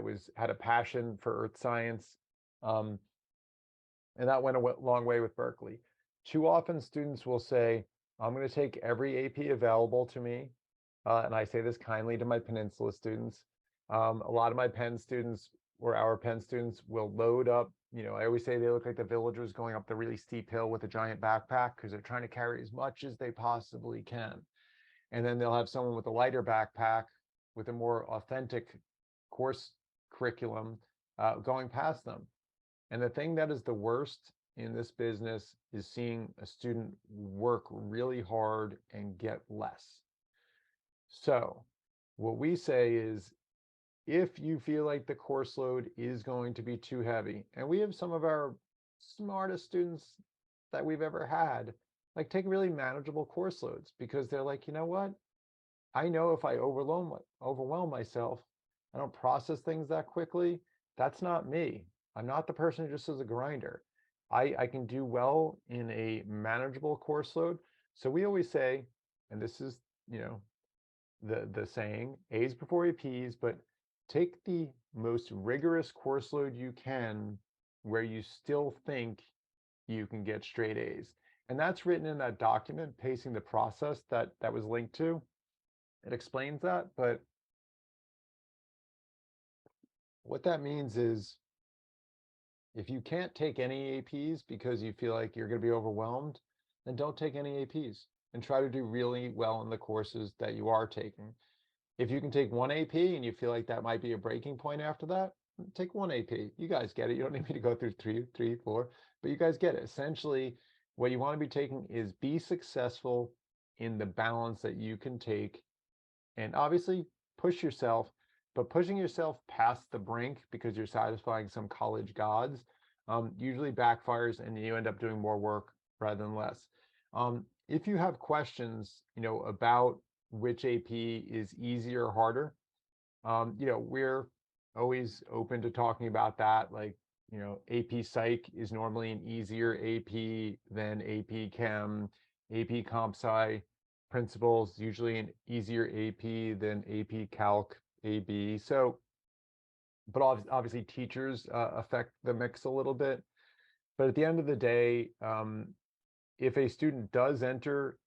was had a passion for earth science. Um, and that went a long way with Berkeley. Too often students will say, I'm going to take every AP available to me. And I say this kindly to my Peninsula students. A lot of my Penn students or our Penn students will load up. I always say they look like the villagers going up the really steep hill with a giant backpack because they're trying to carry as much as they possibly can. And then they'll have someone with a lighter backpack with a more authentic course curriculum going past them. And the thing that is the worst in this business is seeing a student work really hard and get less. So what we say is, if you feel like the course load is going to be too heavy, and we have some of our smartest students that we've ever had, like take really manageable course loads because they're like, you know what? I know if I overwhelm myself, I don't process things that quickly. That's not me. I'm not the person who just is a grinder. I can do well in a manageable course load. So we always say, and this is, the saying, A's before APs, but take the most rigorous course load you can where you still think you can get straight A's. And that's written in that document, Pacing the Process, that was linked to. It explains that, but what that means is if you can't take any APs because you feel like you're going to be overwhelmed, then don't take any APs and try to do really well in the courses that you are taking. If you can take one AP and you feel like that might be a breaking point after that, take one AP. You guys get it. You don't need me to go through three, four, but you guys get it. Essentially, what you want to be taking is be successful in the balance that you can take, and obviously push yourself, but pushing yourself past the brink because you're satisfying some college gods usually backfires and you end up doing more work rather than less. If you have questions, about which AP is easier or harder, we're always open to talking about that. Like, AP Psych is normally an easier AP than AP Chem, AP Comp Sci. Principles usually an easier AP than AP Calc AB. So, but obviously teachers affect the mix a little bit. But at the end of the day, if a student does enter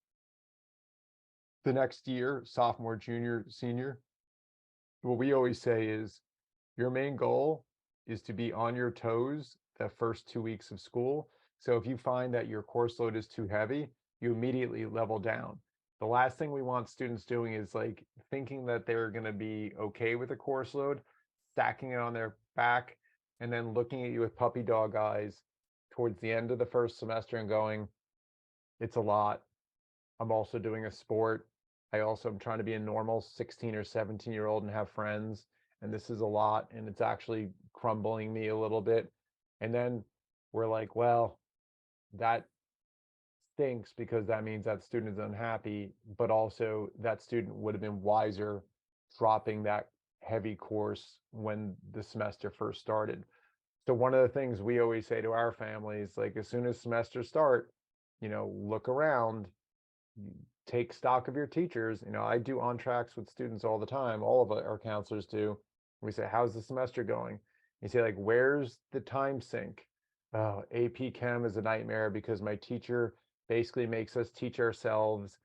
the next year, sophomore, junior, senior, what we always say is your main goal is to be on your toes the first 2 weeks of school. So if you find that your course load is too heavy, you immediately level down. The last thing we want students doing is like thinking that they're going to be okay with a course load, stacking it on their back, and then looking at you with puppy dog eyes towards the end of the first semester and going, it's a lot. I'm also doing a sport. I also am trying to be a normal 16 or 17-year-old and have friends. And this is a lot. And it's actually crumbling me a little bit. And then we're like, well, that stinks because that means that student is unhappy, but also that student would have been wiser dropping that heavy course when the semester first started. So one of the things we always say to our families, like as soon as semesters start, look around, take stock of your teachers. I do on tracks with students all the time. All of our counselors do. We say, how's the semester going? You say, like, where's the time sink? Oh, AP Chem is a nightmare because my teacher basically makes us teach ourselves.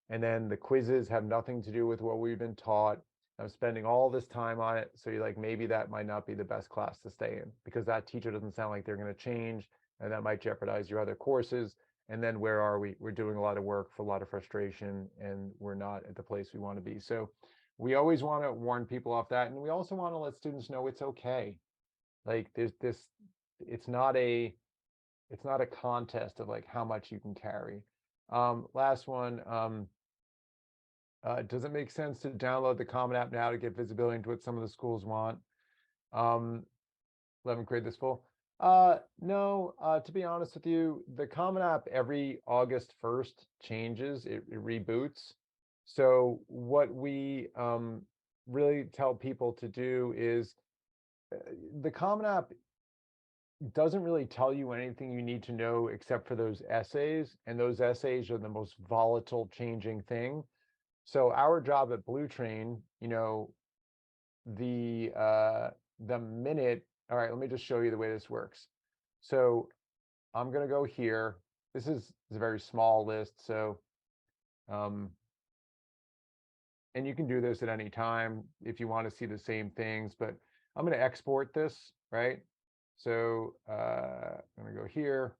And then the quizzes have nothing to do with what we've been taught. I'm spending all this time on it. So you're like, maybe that might not be the best class to stay in because that teacher doesn't sound like they're going to change. And that might jeopardize your other courses. And then where are we? We're doing a lot of work for a lot of frustration and we're not at the place we want to be. So we always want to warn people off that. And we also want to let students know it's okay. Like there's this, it's not a contest of like how much you can carry. Last one, does it make sense to download the Common App now to get visibility into what some of the schools want? Let me create this full. No, to be honest with you, the Common App every August 1st changes, it reboots. So what we really tell people to do is the Common App doesn't really tell you anything you need to know except for those essays, and those essays are the most volatile, changing thing. So our job at Blue Train, the minute, all right, let me just show you the way this works. So I'm gonna go here. This is a very small list, so and you can do this at any time if you want to see the same things, but I'm going to export this, right? So I'm going to go here,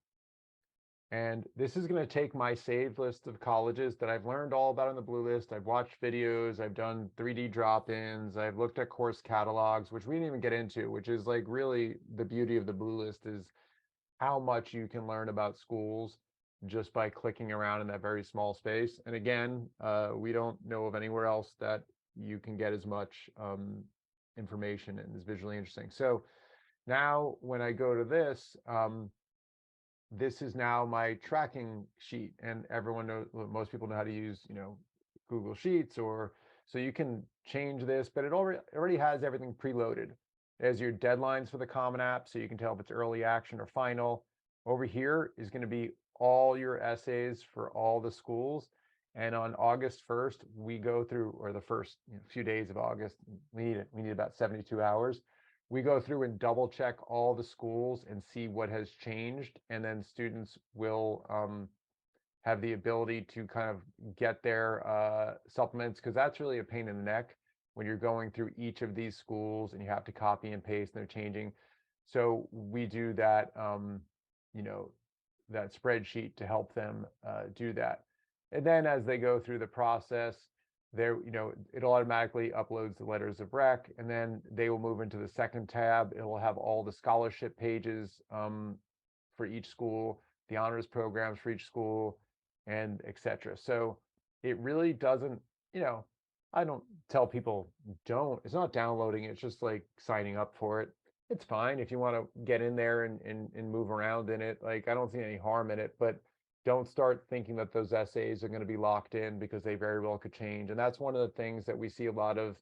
and this is going to take my saved list of colleges that I've learned all about on the Blue List. I've watched videos, I've done 3D drop-ins, I've looked at course catalogs, which we didn't even get into, which is like really the beauty of the Blue List is how much you can learn about schools just by clicking around in that very small space. And again, we don't know of anywhere else that you can get as much information and is visually interesting. So now when I go to this, this is now my tracking sheet, and everyone knows, most people know how to use, Google Sheets, or so you can change this, but it already has everything preloaded. There's your deadlines for the Common App, so you can tell if it's early action or final. Over here is going to be all your essays for all the schools. And on August 1st, we go through, or the first few days of August, we need about 72 hours. We go through and double check all the schools and see what has changed. And then students will have the ability to kind of get their supplements, because that's really a pain in the neck when you're going through each of these schools and you have to copy and paste and they're changing. So we do that, that spreadsheet to help them do that. And then as they go through the process, there, it automatically uploads the letters of rec, and then they will move into the second tab. It will have all the scholarship pages for each school, the honors programs for each school, and etc. So it really doesn't, I don't tell people it's not downloading, it's just like signing up for it. It's fine if you want to get in there and move around in it. Like, I don't see any harm in it, but don't start thinking that those essays are going to be locked in, because they very well could change. And that's one of the things that we see a lot of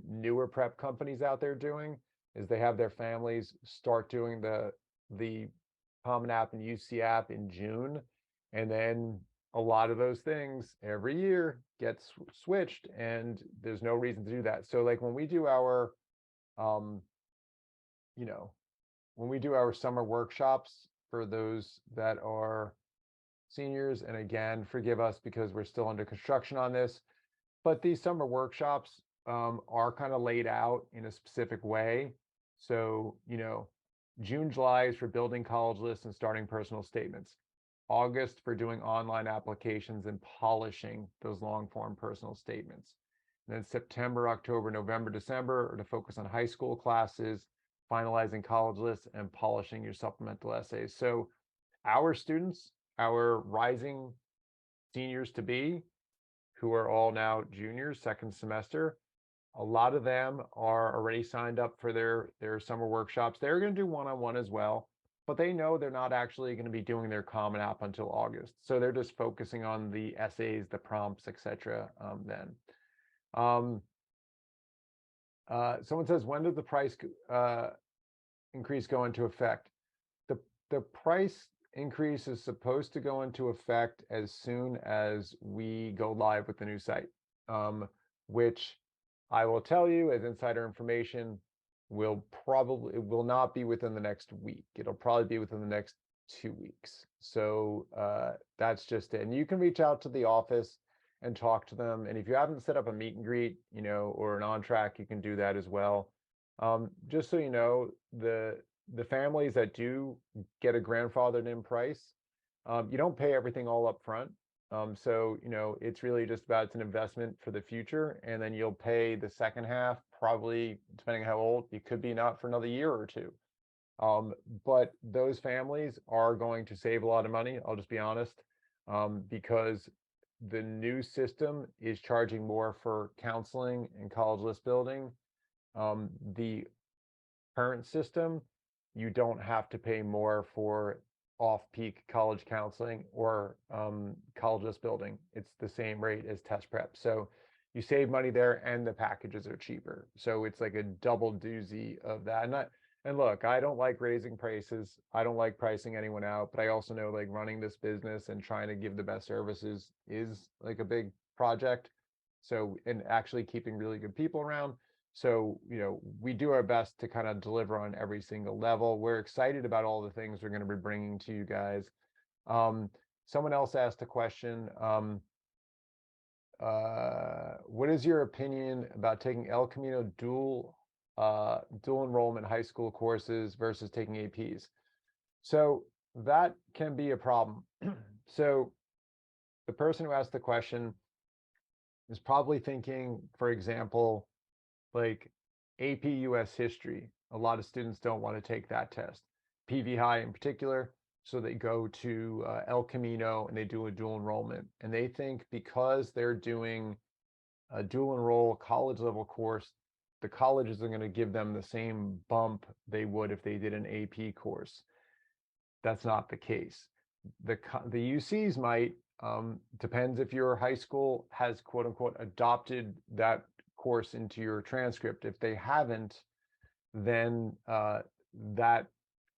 newer prep companies out there doing, is they have their families start doing the Common App and UC App in June, and then a lot of those things every year get switched, and there's no reason to do that. So like when we do our when we do our summer workshops for those that are seniors, and again, forgive us because we're still under construction on this, but these summer workshops are kind of laid out in a specific way. So, June, July is for building college lists and starting personal statements. August for doing online applications and polishing those long form personal statements. And then September, October, November, December are to focus on high school classes, finalizing college lists, and polishing your supplemental essays. So our students, our rising seniors to be, who are all now juniors, second semester, a lot of them are already signed up for their summer workshops. They're going to do one-on-one as well, but they know they're not actually going to be doing their Common App until August. So they're just focusing on the essays, the prompts, etc. Then. Someone says, when does the price increase go into effect? The price increase is supposed to go into effect as soon as we go live with the new site, which I will tell you as insider information, it will not be within the next week. It'll probably be within the next 2 weeks. So that's just it. And you can reach out to the office and talk to them. And if you haven't set up a meet and greet, or an on-track, you can do that as well. Just so you know, the families that do get a grandfathered in price, you don't pay everything all up front. So, it's really just about, it's an investment for the future, and then you'll pay the second half, probably depending on how old, it could be not for another year or two. But those families are going to save a lot of money. I'll just be honest, because the new system is charging more for counseling and college list building. The current system, you don't have to pay more for off-peak college counseling or college list building. It's the same rate as test prep. So you save money there and the packages are cheaper. So it's like a double doozy of that. And look, I don't like raising prices. I don't like pricing anyone out, but I also know like running this business and trying to give the best services is like a big project. So, and actually keeping really good people around. So, we do our best to kind of deliver on every single level. We're excited about all the things we're going to be bringing to you guys. Someone else asked a question. What is your opinion about taking El Camino dual enrollment high school courses versus taking APs? So that can be a problem. So the person who asked the question is probably thinking, for example, like AP US history. A lot of students don't want to take that test. PV High in particular. So they go to El Camino and they do a dual enrollment. And they think because they're doing a dual enroll college level course, the colleges are going to give them the same bump they would if they did an AP course. That's not the case. The UCs might, depends if your high school has quote unquote adopted that course into your transcript. If they haven't, then that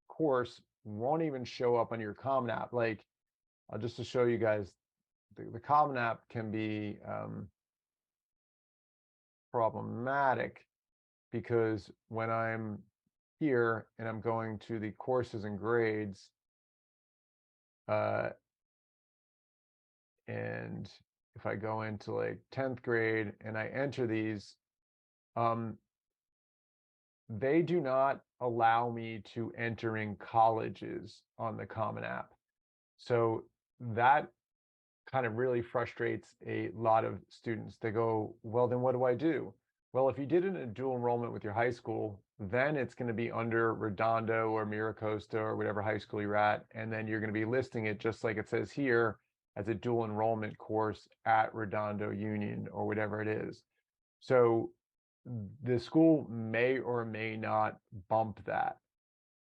course won't even show up on your Common App. Like, just to show you guys, the Common App can be problematic because when I'm here and I'm going to the courses and grades, and if I go into like 10th grade and I enter these, they do not allow me to entering colleges on the Common App. So that kind of really frustrates a lot of students. They go, well, then what do I do? Well, if you did it in a dual enrollment with your high school, then it's going to be under Redondo or Miracosta or whatever high school you're at. And then you're going to be listing it just like it says here as a dual enrollment course at Redondo Union or whatever it is. So the school may or may not bump that.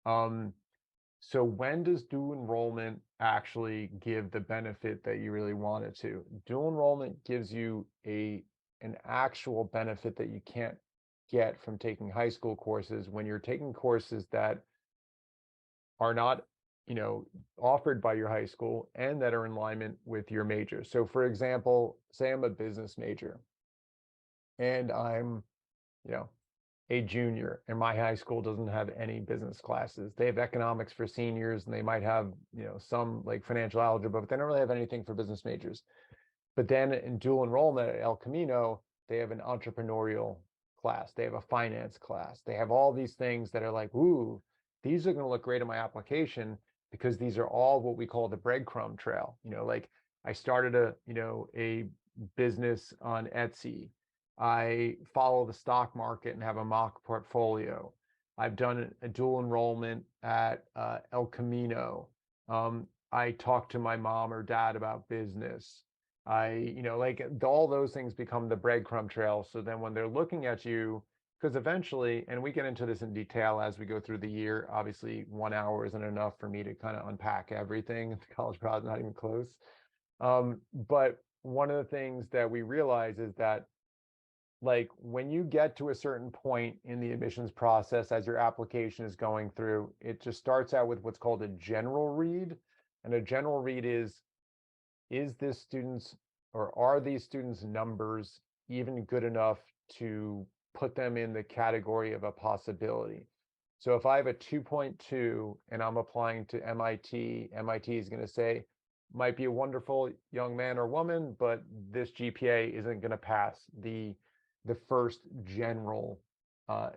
So when does dual enrollment actually give the benefit that you really want it to? Dual enrollment gives you an actual benefit that you can't get from taking high school courses when you're taking courses that are not, offered by your high school and that are in alignment with your major. So for example, say I'm a business major and I'm, a junior and my high school doesn't have any business classes. They have economics for seniors and they might have, some like financial algebra, but they don't really have anything for business majors. But then in dual enrollment at El Camino, they have an entrepreneurial class. They have a finance class. They have all these things that are like, ooh, these are going to look great in my application because these are all what we call the breadcrumb trail. Like I started a business on Etsy. I follow the stock market and have a mock portfolio. I've done a dual enrollment at El Camino. I talk to my mom or dad about business. Like all those things become the breadcrumb trail. So then when they're looking at you, because eventually, and we get into this in detail as we go through the year, obviously 1 hour isn't enough for me to kind of unpack everything. The college crowd's not even close. But one of the things that we realize is that like when you get to a certain point in the admissions process as your application is going through, it just starts out with what's called a general read. And a general read is this student's or are these students' numbers even good enough to put them in the category of a possibility? So if I have a 2.2 and I'm applying to MIT, MIT is going to say, might be a wonderful young man or woman, but this GPA isn't going to pass the first general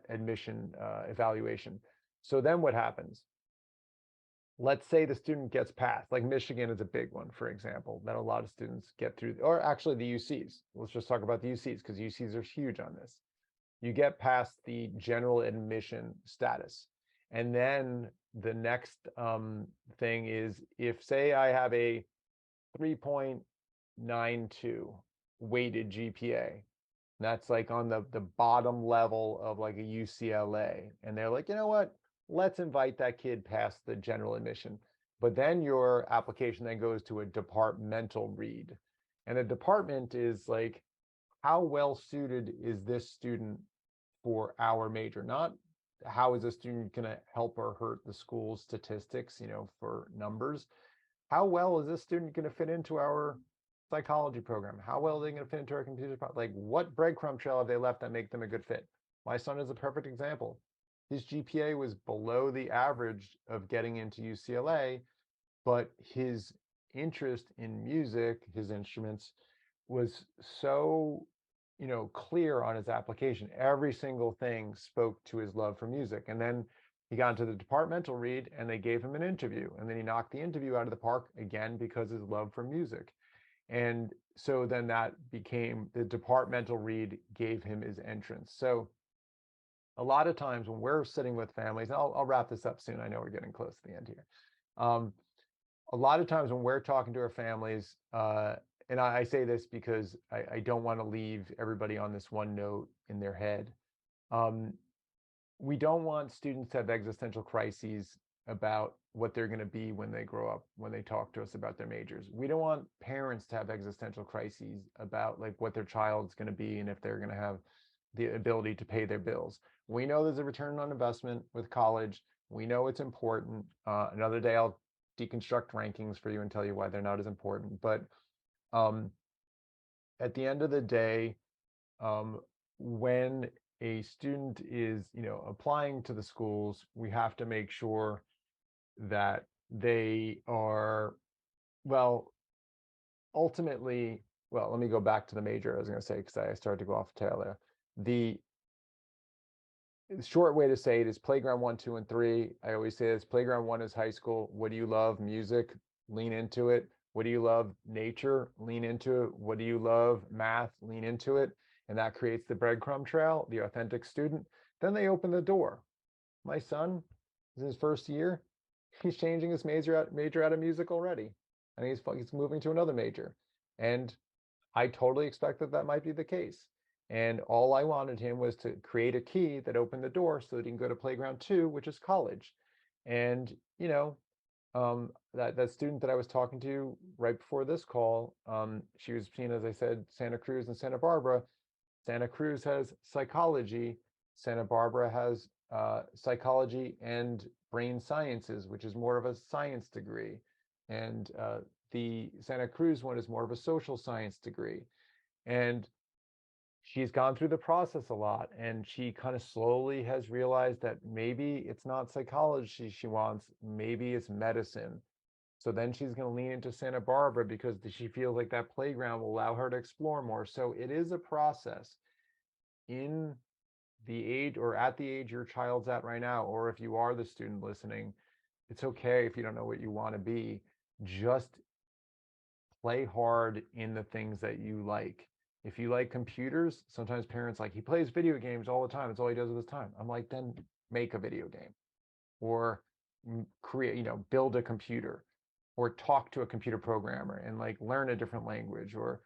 admission evaluation. So then what happens? Let's say the student gets passed, like Michigan is a big one, for example, that a lot of students get through, or actually the UCs. Let's just talk about the UCs because UCs are huge on this. You get past the general admission status. And then the next thing is if, say, I have a 3.92 weighted GPA, that's like on the bottom level of like a UCLA. And they're like, you know what? Let's invite that kid past the general admission. But then your application then goes to a departmental read. And the department is like how well suited is this student for our major? Not how is a student going to help or hurt the school's statistics, for numbers. How well is this student going to fit into our psychology program? How well are they going to fit into our computer program? Like, what breadcrumb trail have they left that make them a good fit? My son is a perfect example. His GPA was below the average of getting into UCLA, but his interest in music, his instruments, was so clear on his application. Every single thing spoke to his love for music. And then he got into the departmental read and they gave him an interview. And then he knocked the interview out of the park again because of his love for music. And so then that became the departmental read gave him his entrance. So a lot of times when we're sitting with families, and I'll wrap this up soon. I know we're getting close to the end here. A lot of times when we're talking to our families, and I say this because I don't want to leave everybody on this one note in their head. We don't want students to have existential crises about what they're going to be when they grow up, when they talk to us about their majors. We don't want parents to have existential crises about like what their child's going to be and if they're going to have the ability to pay their bills. We know there's a return on investment with college. We know it's important. Another day I'll deconstruct rankings for you and tell you why they're not as important. But at the end of the day, when a student is, applying to the schools, we have to make sure that they are, well, ultimately, well, let me go back to the major I was going to say, because I started to go off the tail there. The short way to say it is playground 1, 2, and 3. I always say this: playground 1 is high school. What do you love? Music, lean into it. What do you love? Nature, lean into it. What do you love? Math, lean into it. And that creates the breadcrumb trail, the authentic student. Then they open the door. My son is in his first year. He's changing his major out of music already. And he's moving to another major. And I totally expect that might be the case. And all I wanted him was to create a key that opened the door so that he can go to playground 2, which is college. And, that student that I was talking to right before this call, she was between, as I said, Santa Cruz and Santa Barbara. Santa Cruz has psychology. Santa Barbara has psychology and brain sciences, which is more of a science degree. And the Santa Cruz one is more of a social science degree. And she's gone through the process a lot, and she kind of slowly has realized that maybe it's not psychology she wants, maybe it's medicine. So then she's going to lean into Santa Barbara because she feels like that playground will allow her to explore more. So it is a process. In the age, or at the age your child's at right now, or if you are the student listening, it's okay if you don't know what you want to be. Just play hard in the things that you like. If you like computers, sometimes parents like, he plays video games all the time. It's all he does with his time. I'm like, then make a video game, or create, build a computer, or talk to a computer programmer and like learn a different language, or,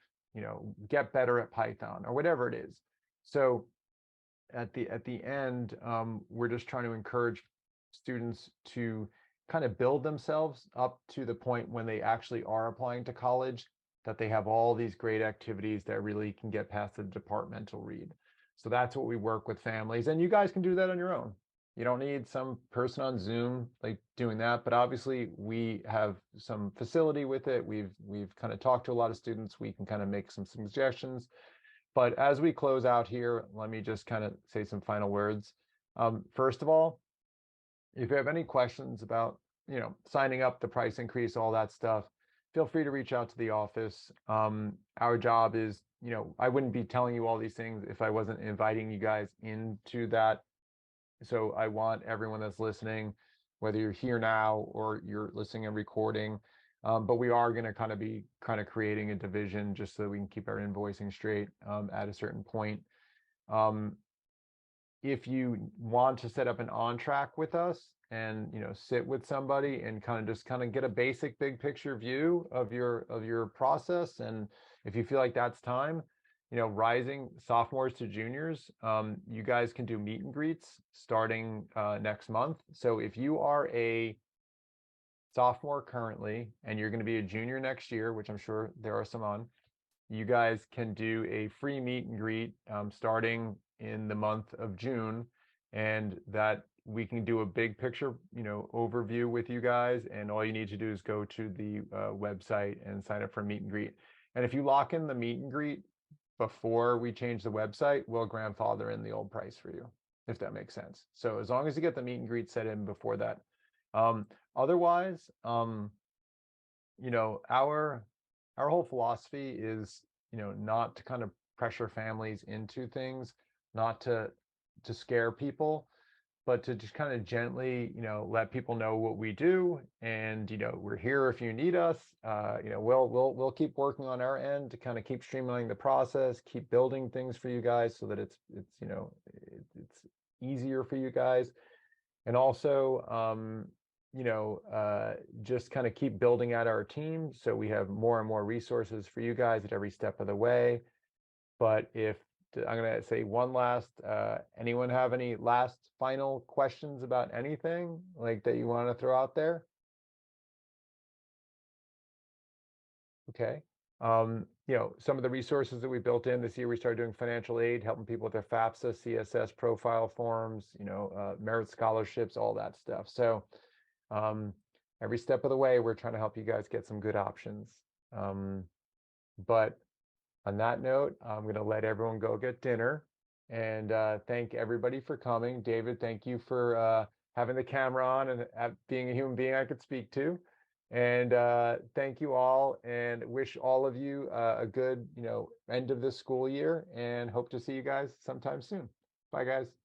get better at Python or whatever it is. So at the end, we're just trying to encourage students to kind of build themselves up to the point when they actually are applying to college, that they have all these great activities that really can get past the departmental read. So that's what we work with families, and you guys can do that on your own. You don't need some person on Zoom like doing that, but obviously we have some facility with it. We've kind of talked to a lot of students. We can kind of make some suggestions. But as we close out here, let me just kind of say some final words. First of all, if you have any questions about, signing up, the price increase, all that stuff, feel free to reach out to the office. Our job is, I wouldn't be telling you all these things if I wasn't inviting you guys into that. So I want everyone that's listening, whether you're here now or you're listening and recording, but we are going to kind of creating a division just so we can keep our invoicing straight at a certain point. If you want to set up an on-track with us and sit with somebody and kind of get a basic big picture view of your process, and if you feel like that's time, rising sophomores to juniors, you guys can do meet and greets starting next month. So if you are a sophomore currently and you're going to be a junior next year, which I'm sure there are some on, you guys can do a free meet and greet starting in the month of June, and that we can do a big picture, overview with you guys. And all you need to do is go to the website and sign up for a meet and greet. And if you lock in the meet and greet before we change the website, we'll grandfather in the old price for you, if that makes sense. So as long as you get the meet and greet set in before that. Otherwise, our whole philosophy is, not to kind of pressure families into things, not to scare people, but to just kind of gently, let people know what we do. And, we're here if you need us. We'll keep working on our end to kind of keep streamlining the process, keep building things for you guys so that it's easier for you guys. And also, just kind of keep building out our team so we have more and more resources for you guys at every step of the way. But I'm going to say one last, anyone have any last final questions about anything like that you want to throw out there? Okay. Some of the resources that we built in this year, we started doing financial aid, helping people with their FAFSA, CSS profile forms, merit scholarships, all that stuff. So every step of the way, we're trying to help you guys get some good options. But on that note, I'm going to let everyone go get dinner, and thank everybody for coming. David, thank you for having the camera on and being a human being I could speak to. And thank you all, and wish all of you a good, end of this school year, and hope to see you guys sometime soon. Bye, guys.